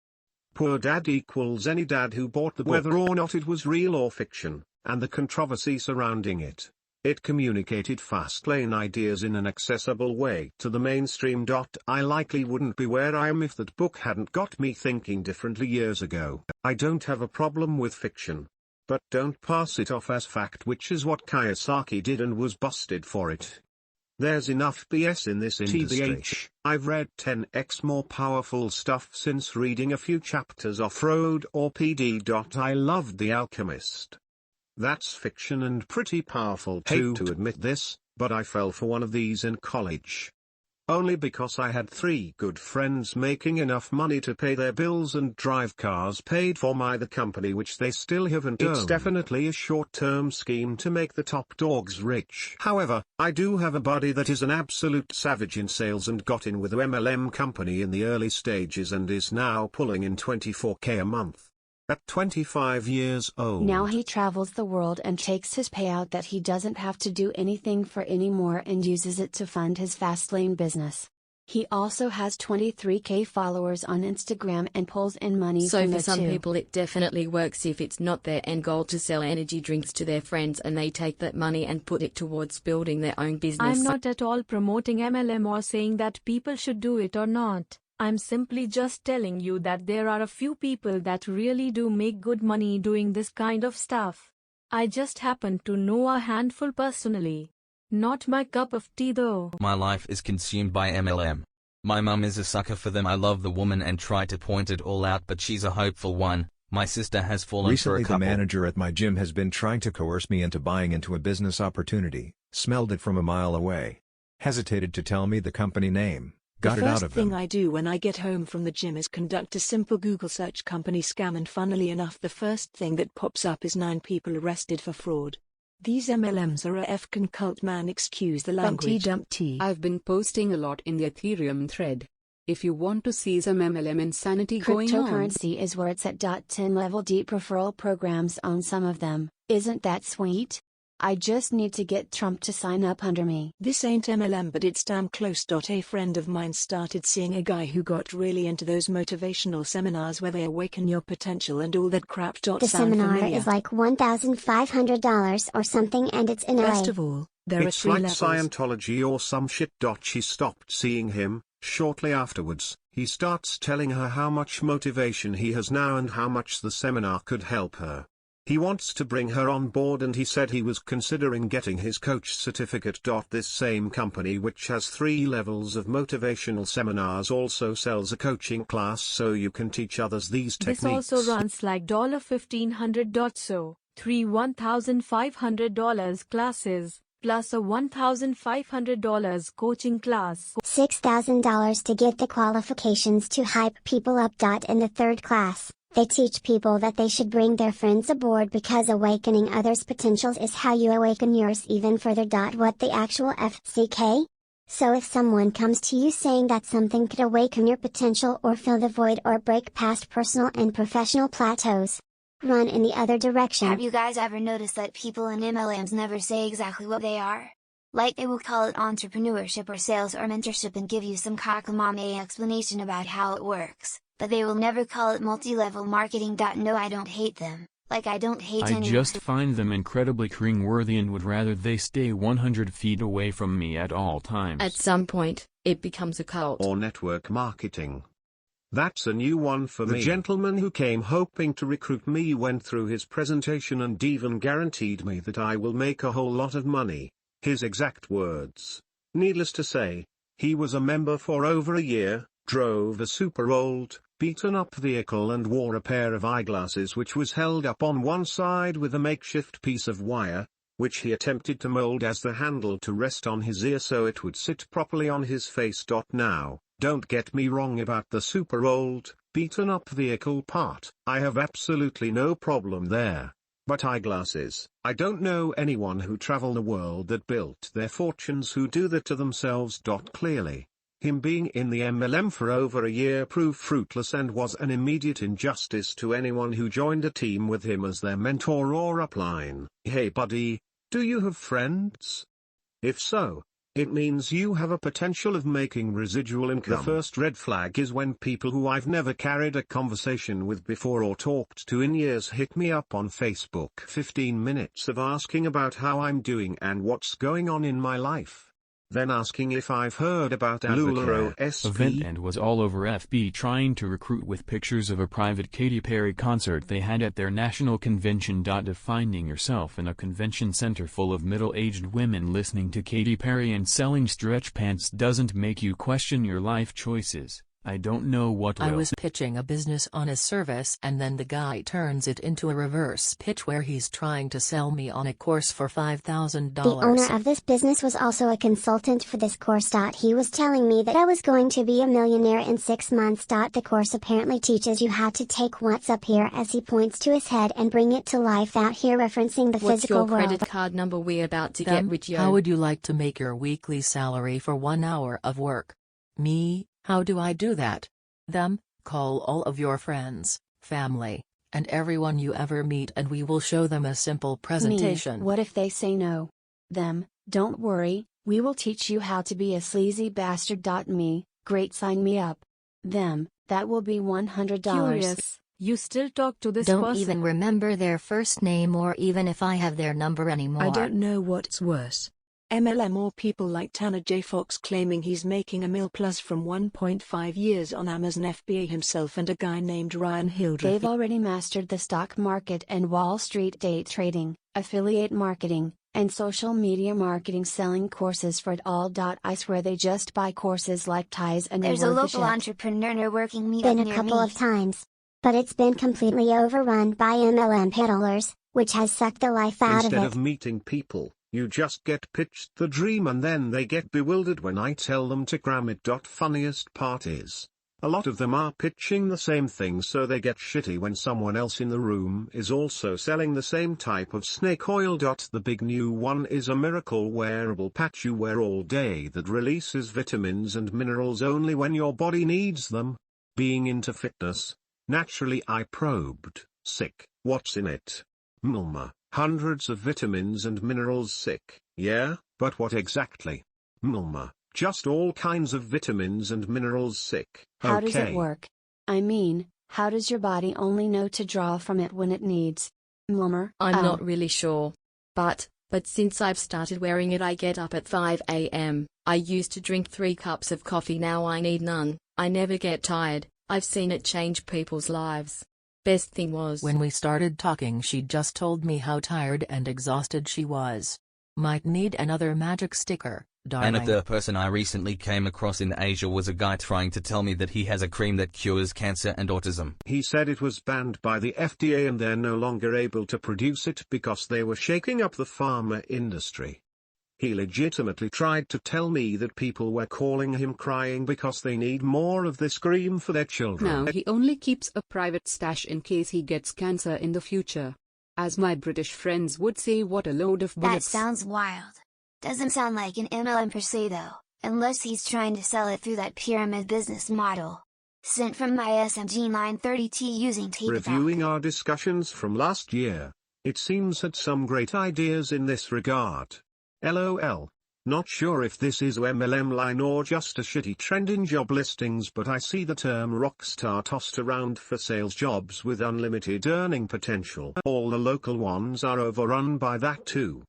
Poor dad equals any dad who bought the book. Whether or not it was real or fiction, and the controversy surrounding it. It communicated Fastlane ideas in an accessible way to the mainstream. I likely wouldn't be where I am if that book hadn't got me thinking differently years ago. I don't have a problem with fiction. But don't pass it off as fact, which is what Kiyosaki did and was busted for it. There's enough BS in this industry. I've read 10x more powerful stuff since reading a few chapters off Road or PD. I loved The Alchemist. That's fiction and pretty powerful too. Hate to admit this, but I fell for one of these in college. Only because I had 3 good friends making enough money to pay their bills and drive cars paid for by the company which they still haven't owned. It's definitely a short-term scheme to make the top dogs rich. However, I do have a buddy that is an absolute savage in sales and got in with the MLM company in the early stages and is now pulling in $24K a month. At 25 years old. Now he travels the world and takes his payout that he doesn't have to do anything for anymore and uses it to fund his Fastlane business. He also has 23K followers on Instagram and pulls in money so from for it some too. people it definitely works if it's not their end goal to sell energy drinks to their friends, and they take that money and put it towards building their own business. I'm not at all promoting MLM or saying that people should do it or not. I'm simply just telling you that there are a few people that really do make good money doing this kind of stuff. I just happen to know a handful personally. Not my cup of tea though. My life is consumed by MLM. My mum is a sucker for them. I love the woman and try to point it all out, but she's a hopeful one. My sister has fallen Recently for a couple. The manager at my gym has been trying to coerce me into buying into a business opportunity. Smelled it from a mile away. Hesitated to tell me the company name. Got it out of them. The first thing I do when I get home from the gym is conduct a simple Google search company scam, and funnily enough the first thing that pops up is 9 people arrested for fraud. These MLMs are a f***ing cult, man, excuse the language. I've been posting a lot in the Ethereum thread. If you want to see some MLM insanity going on. Cryptocurrency is where it's at. 10 level deep referral programs on some of them. Isn't that sweet? I just need to get Trump to sign up under me. This ain't MLM, but it's damn close. A friend of mine started seeing a guy who got really into those motivational seminars where they awaken your potential and all that crap. The seminar is like $1,500 or something, and it's in LA. Best of all, there it's are 3 like levels. Scientology or some shit. She stopped seeing him. Shortly afterwards, he starts telling her how much motivation he has now and how much the seminar could help her. He wants to bring her on board, and he said he was considering getting his coach certificate. This same company, which has 3 levels of motivational seminars, also sells a coaching class so you can teach others these techniques. This also runs like $1,500. So, 3 $1,500 classes, plus a $1,500 coaching class. $6,000 to get the qualifications to hype people up. In the 3rd class, they teach people that they should bring their friends aboard because awakening others' potentials is how you awaken yours even further. What the actual FCK? So if someone comes to you saying that something could awaken your potential or fill the void or break past personal and professional plateaus, run in the other direction. Have you guys ever noticed that people in MLMs never say exactly what they are? Like they will call it entrepreneurship or sales or mentorship and give you some cockamamie explanation about how it works, but they will never call it multi-level marketing. No, I don't hate them, like I don't hate anyone. I just find them incredibly cringeworthy and would rather they stay 100 feet away from me at all times. At some point, it becomes a cult. Or network marketing. That's a new one for me. The gentleman who came hoping to recruit me went through his presentation and even guaranteed me that I will make a whole lot of money. His exact words. Needless to say, he was a member for over a year, drove a super old, beaten-up vehicle and wore a pair of eyeglasses which was held up on one side with a makeshift piece of wire, which he attempted to mold as the handle to rest on his ear so it would sit properly on his face. Now, don't get me wrong about the super old, beaten-up vehicle part. I have absolutely no problem there. But eyeglasses, I don't know anyone who travel the world that built their fortunes who do that to themselves. Clearly, him being in the MLM for over a year proved fruitless and was an immediate injustice to anyone who joined a team with him as their mentor or upline. Hey buddy, do you have friends? If so, it means you have a potential of making residual income. The first red flag is when people who I've never carried a conversation with before or talked to in years hit me up on Facebook. 15 minutes of asking about how I'm doing and what's going on in my life. Then asking if I've heard about Slowlane-your event and was all over FB trying to recruit with pictures of a private Katy Perry concert they had at their national convention. Finding yourself in a convention center full of middle-aged women listening to Katy Perry and selling stretch pants doesn't make you question your life choices. I don't know what will. I was pitching a business on a service and then the guy turns it into a reverse pitch where he's trying to sell me on a course for $5,000. The owner of this business was also a consultant for this course. He was telling me that I was going to be a millionaire in 6 months. The course apparently teaches you how to take what's up here as he points to his head and bring it to life out here, referencing the What's physical your world. credit card number? We're about to get rich, yo. How would you like to make your weekly salary for 1 hour of work? Me, how do I do that? Them, call all of your friends, family, and everyone you ever meet and we will show them a simple presentation. Me, what if they say no? Them, don't worry, we will teach you how to be a sleazy bastard. Me, great, sign me up. Them, that will be $100. Curious, you still talk to this Don't person? even remember their first name or even if I have their number anymore. I don't know what's worse. MLM or people like Tanner J. Fox claiming he's making $1 million plus from 1.5 years on Amazon FBA himself and a guy named Ryan Hildreth. They've already mastered the stock market and Wall Street day trading, affiliate marketing, and social media marketing, selling courses for it all. I swear they just buy courses like ties and There's they a worth the local shit. entrepreneur networking meetup Been a near couple me. of times. But it's been completely overrun by MLM peddlers, which has sucked the life out Instead of of it. meeting people, you just get pitched the dream and then they get bewildered when I tell them to cram it. Funniest part is, a lot of them are pitching the same thing so they get shitty when someone else in the room is also selling the same type of snake oil. The big new one is a miracle wearable patch you wear all day that releases vitamins and minerals only when your body needs them. Being into fitness, naturally I probed, sick, what's in it? Mlma, hundreds of vitamins and minerals. Sick, yeah, but what exactly? Mlma, just all kinds of vitamins and minerals. Sick, How okay. does it work? I mean, how does your body only know to draw from it when it needs? Mlummer? I'm not really sure. But since I've started wearing it, I get up at 5 a.m. I used to drink 3 cups of coffee, now I need none. I never get tired. I've seen it change people's lives. Best thing was, when we started talking, she just told me how tired and exhausted she was. Might need another magic sticker, darling. And the person I recently came across in Asia was a guy trying to tell me that he has a cream that cures cancer and autism. He said it was banned by the FDA and they're no longer able to produce it because they were shaking up the pharma industry. He legitimately tried to tell me that people were calling him crying because they need more of this cream for their children. Now he only keeps a private stash in case he gets cancer in the future. As my British friends would say, what a load of bullets. That sounds wild. Doesn't sound like an MLM per se though. Unless he's trying to sell it through that pyramid business model. Sent from my SMG 930T using tape. Reviewing our discussions from last year, it seems had some great ideas in this regard. LOL. Not sure if this is a MLM line or just a shitty trend in job listings, but I see the term rockstar tossed around for sales jobs with unlimited earning potential. All the local ones are overrun by that too.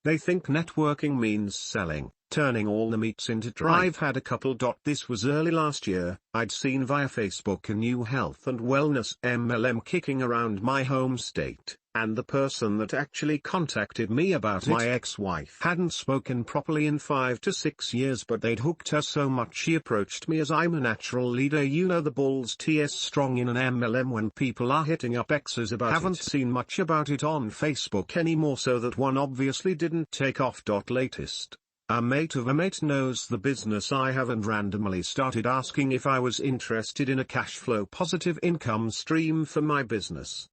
They think networking means selling, turning all the meats into dry. I've had a couple. This was early last year. I'd seen via Facebook a new health and wellness MLM kicking around my home state, and the person that actually contacted me about my ex-wife hadn't spoken properly in 5 to 6 years, but they'd hooked her so much she approached me. As I'm a natural leader, you know the balls ts strong in an MLM when people are hitting up exes about Haven't seen much about it on Facebook anymore, so that one obviously didn't take off. Latest. A mate of a mate knows the business I have and randomly started asking if I was interested in a cash flow positive income stream for my business.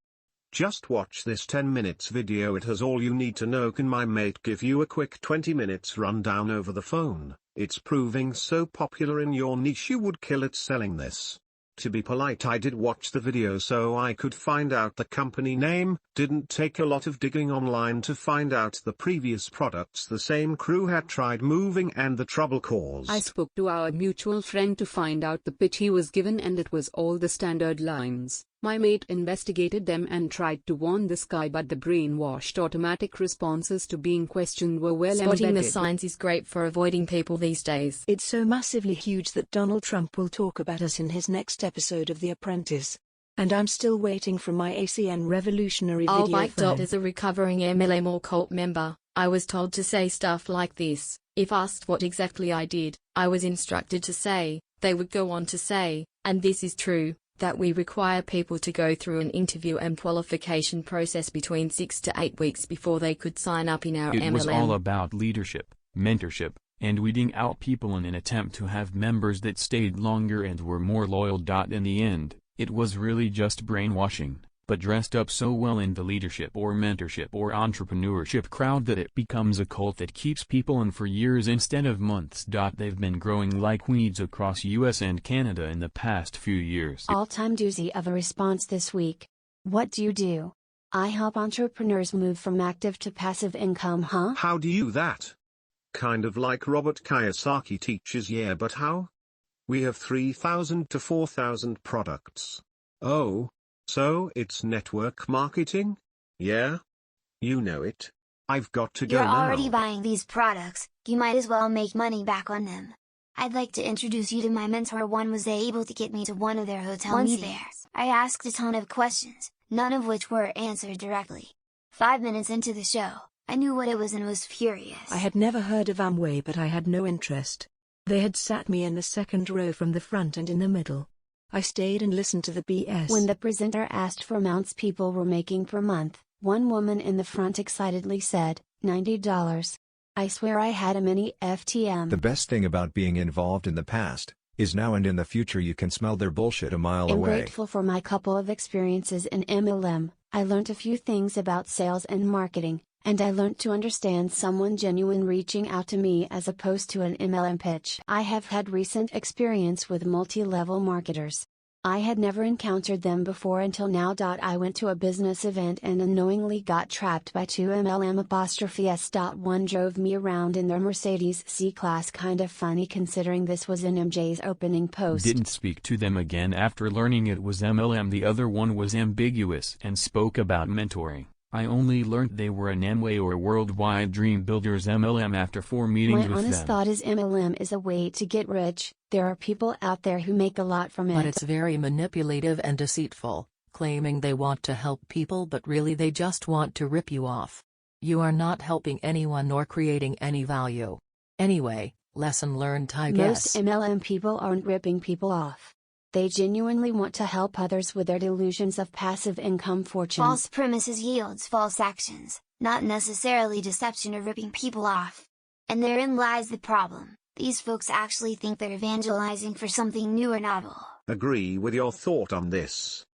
Just watch this 10 minutes video, it has all you need to know. Can my mate give you a quick 20 minutes rundown over the phone? It's proving so popular in your niche you would kill it selling this. To be polite, I did watch the video so I could find out the company name. Didn't take a lot of digging online to find out the previous products the same crew had tried moving and the trouble caused. I spoke to our mutual friend to find out the pitch he was given, and it was all the standard lines. My mate investigated them and tried to warn this guy, but the brainwashed automatic responses to being questioned were well Spotting embedded. the signs is great for avoiding people these days. It's so massively huge that Donald Trump will talk about us in his next episode of The Apprentice. And I'm still waiting for my ACN revolutionary video. Mike is a recovering MLM or cult member. I was told to say stuff like this. If asked what exactly I did, I was instructed to say, they would go on to say, and this is true, that we require people to go through an interview and qualification process between 6 to 8 weeks before they could sign up in our MLM. It was all about leadership, mentorship, and weeding out people in an attempt to have members that stayed longer and were more loyal. In the end, it was really just brainwashing, but dressed up so well in the leadership or mentorship or entrepreneurship crowd that it becomes a cult that keeps people in for years instead of months. They've been growing like weeds across US and Canada in the past few years. All-time doozy of a response this week. What do you do? I help entrepreneurs move from active to passive income. How do you do that? Kind of like Robert Kiyosaki teaches, yeah, but how? We have 3,000 to 4,000 products. Oh, so it's network marketing? Yeah? You know it. I've got to go You're now. already buying these products, you might as well make money back on them. I'd like to introduce you to my mentor. One was able to get me to one of their hotel meetings. I asked a ton of questions, none of which were answered directly. 5 minutes into the show, I knew what it was and was furious. I had never heard of Amway, but I had no interest. They had sat me in the second row from the front and in the middle. I stayed and listened to the BS. When the presenter asked for amounts people were making per month, one woman in the front excitedly said, $90. I swear I had a mini FTM. The best thing about being involved in the past, is now and in the future you can smell their bullshit a mile I'm away. grateful for my couple of experiences in MLM. I learned a few things about sales and marketing, and I learned to understand someone genuine reaching out to me as opposed to an MLM pitch. I have had recent experience with multi-level marketers. I had never encountered them before until now. I went to a business event and unknowingly got trapped by two MLM''s. One drove me around in their Mercedes C-Class. Kinda funny considering this was in MJ's opening post. Didn't speak to them again after learning it was MLM. The other one was ambiguous and spoke about mentoring. I only learned they were an Amway or Worldwide Dream Builders MLM after 4 meetings with them. My honest thought is MLM is a way to get rich. There are people out there who make a lot from it. But it's very manipulative and deceitful, claiming they want to help people but really they just want to rip you off. You are not helping anyone nor creating any value. Anyway, lesson learned, I guess. Most MLM people aren't ripping people off. They genuinely want to help others with their delusions of passive income fortunes. False premises yields false actions, not necessarily deception or ripping people off. And therein lies the problem. These folks actually think they're evangelizing for something new or novel. Agree with your thought on this.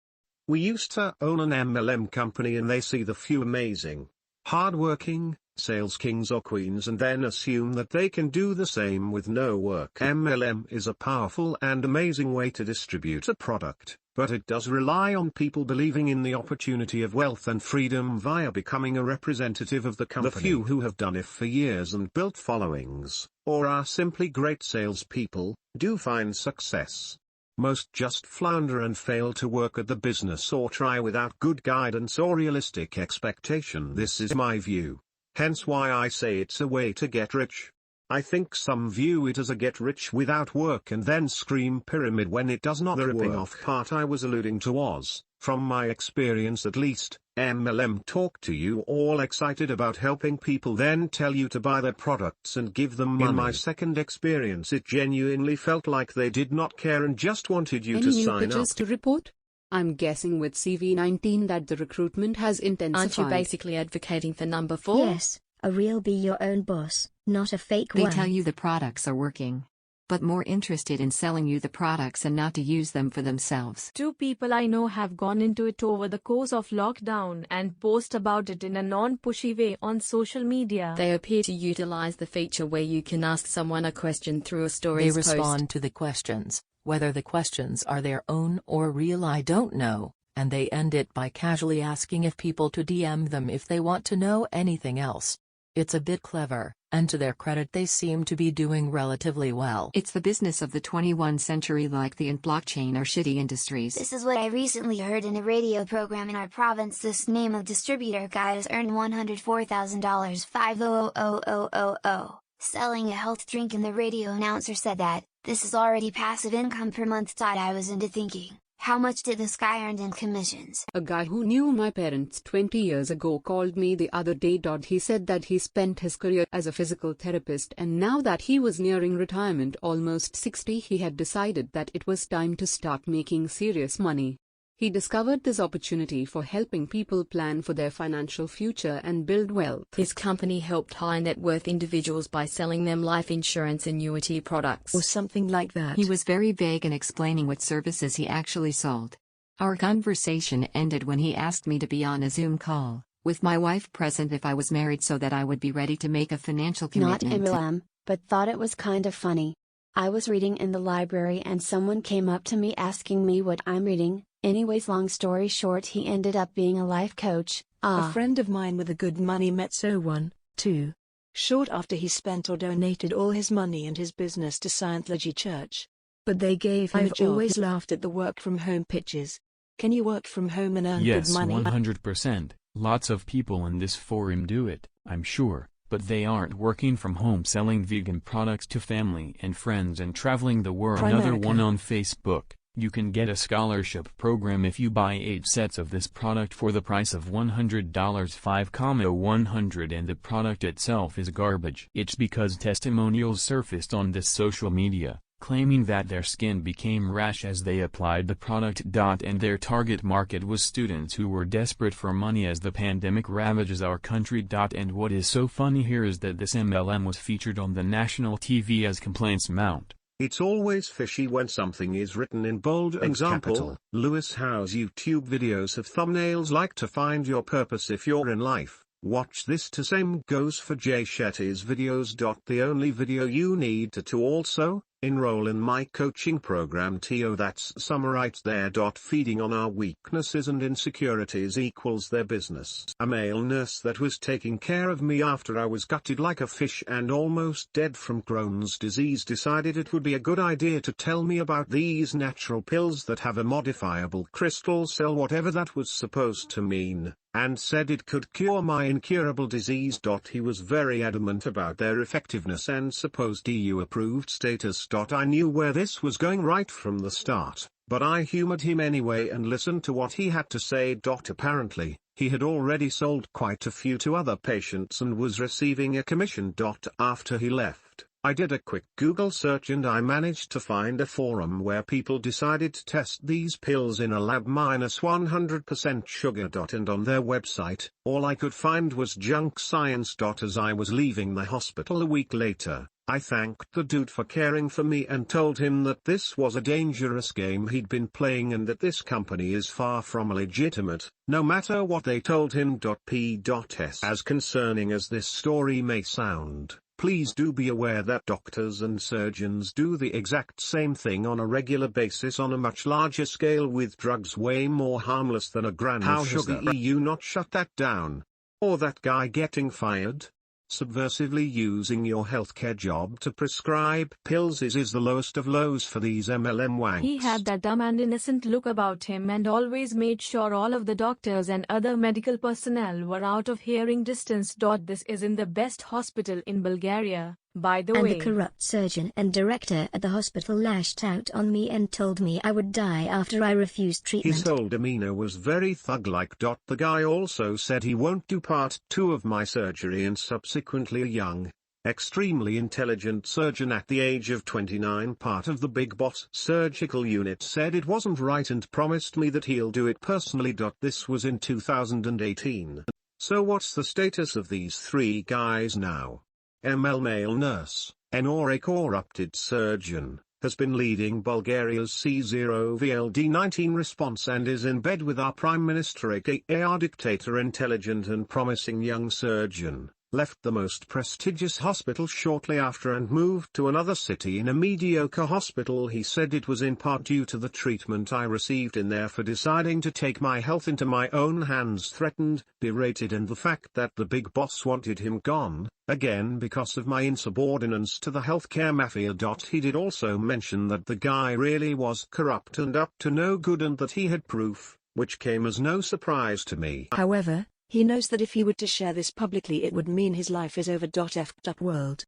We used to own an MLM company and they see the few amazing, hardworking, sales kings or queens and then assume that they can do the same with no work. MLM is a powerful and amazing way to distribute a product, but it does rely on people believing in the opportunity of wealth and freedom via becoming a representative of the company. The few who have done it for years and built followings, or are simply great salespeople, do find success. Most just flounder and fail to work at the business or try without good guidance or realistic expectation. This is my view. Hence why I say it's a way to get rich. I think some view it as a get rich without work and then scream pyramid when it does not. The ripping off part I was alluding to was, from my experience at least, MLM talk to you all excited about helping people then tell you to buy their products and give them money. In my second experience it genuinely felt like they did not care and just wanted you to sign up. Any new pitches to report? I'm guessing with CV19 that the recruitment has intensified. Aren't you basically advocating for number 4? Yes, a real be your own boss, not a fake one. They tell you the products are working, but more interested in selling you the products and not to use them for themselves. 2 people I know have gone into it over the course of lockdown and post about it in a non-pushy way on social media. They appear to utilize the feature where you can ask someone a question through a stories post. They respond post. to the questions, whether the questions are their own or real I don't know, and they end it by casually asking if people to DM them if they want to know anything else. It's a bit clever, and to their credit they seem to be doing relatively well. It's the business of the 21st century, like the blockchain or shitty industries. This is what I recently heard in a radio program in our province. This name of distributor guy has earned $104,000 500,000 selling a health drink, and the radio announcer said that, this is already passive income per month. I was into thinking, how much did this guy earn in commissions? A guy who knew my parents 20 years ago called me the other day. He said that he spent his career as a physical therapist, and now that he was nearing retirement, almost 60, he had decided that it was time to start making serious money. He discovered this opportunity for helping people plan for their financial future and build wealth. His company helped high net worth individuals by selling them life insurance annuity products. Or something like that. He was very vague in explaining what services he actually sold. Our conversation ended when he asked me to be on a Zoom call, with my wife present if I was married, so that I would be ready to make a financial commitment. Not MLM, but thought it was kind of funny. I was reading in the library and someone came up to me asking me what I'm reading. Anyways, long story short, he ended up being a life coach. A friend of mine with a good money met someone, too. Short after he spent or donated all his money and his business to Scientology Church. But they gave him a job. I've always laughed at the work from home pitches. Can you work from home and earn good money? Yes, 100%. Lots of people in this forum do it, I'm sure, but they aren't working from home selling vegan products to family and friends and traveling the world. Another one on Facebook. You can get a scholarship program if you buy 8 sets of this product for the price of $100 5,100, and the product itself is garbage. It's because testimonials surfaced on this social media, claiming that their skin became rash as they applied the product. And their target market was students who were desperate for money as the pandemic ravages our country. And what is so funny here is that this MLM was featured on the national TV as complaints mount. It's always fishy when something is written in bold and capital. Lewis Howes' YouTube videos have thumbnails like "to find your purpose if you're in life, watch this." To same goes for Jay Shetty's videos. The only video you need to also enroll in my coaching program TO. That's some right there. Feeding on our weaknesses and insecurities equals their business. A male nurse that was taking care of me after I was gutted like a fish and almost dead from Crohn's disease decided it would be a good idea to tell me about these natural pills that have a modifiable crystal cell, whatever that was supposed to mean, and said it could cure my incurable disease. He was very adamant about their effectiveness and supposed EU approved status. I knew where this was going right from the start, but I humored him anyway and listened to what he had to say. Apparently, he had already sold quite a few to other patients and was receiving a commission. After he left, I did a quick Google search and I managed to find a forum where people decided to test these pills in a lab -100% sugar. And on their website, all I could find was junk science. As I was leaving the hospital a week later, I thanked the dude for caring for me and told him that this was a dangerous game he'd been playing and that this company is far from legitimate, no matter what they told him. P.S. As concerning as this story may sound, please do be aware that doctors and surgeons do the exact same thing on a regular basis on a much larger scale with drugs way more harmless than a gram of sugar. How has the EU not shut that down? Or that guy getting fired? Subversively using your healthcare job to prescribe pills is the lowest of lows for these MLM wanks. He had that dumb and innocent look about him and always made sure all of the doctors and other medical personnel were out of hearing distance. This is in the best hospital in Bulgaria, by the way. And the corrupt surgeon and director at the hospital lashed out on me and told me I would die after I refused treatment. His whole demeanor was very thug-like. The guy also said he won't do part 2 of my surgery, and subsequently a young, extremely intelligent surgeon at the age of 29, part of the Big Boss surgical unit, said it wasn't right and promised me that he'll do it personally. This was in 2018. So what's the status of these 3 guys now? ML male nurse, or a corrupted surgeon, has been leading Bulgaria's C0VLD19 response and is in bed with our Prime Minister, aka our dictator. Intelligent and promising young surgeon left the most prestigious hospital shortly after and moved to another city in a mediocre hospital. He said it was in part due to the treatment I received in there for deciding to take my health into my own hands, threatened, berated, and the fact that the big boss wanted him gone, again because of my insubordinance to the healthcare mafia. He did also mention that the guy really was corrupt and up to no good and that he had proof, which came as no surprise to me. However, he knows that if he were to share this publicly it would mean his life is over. F'd up world.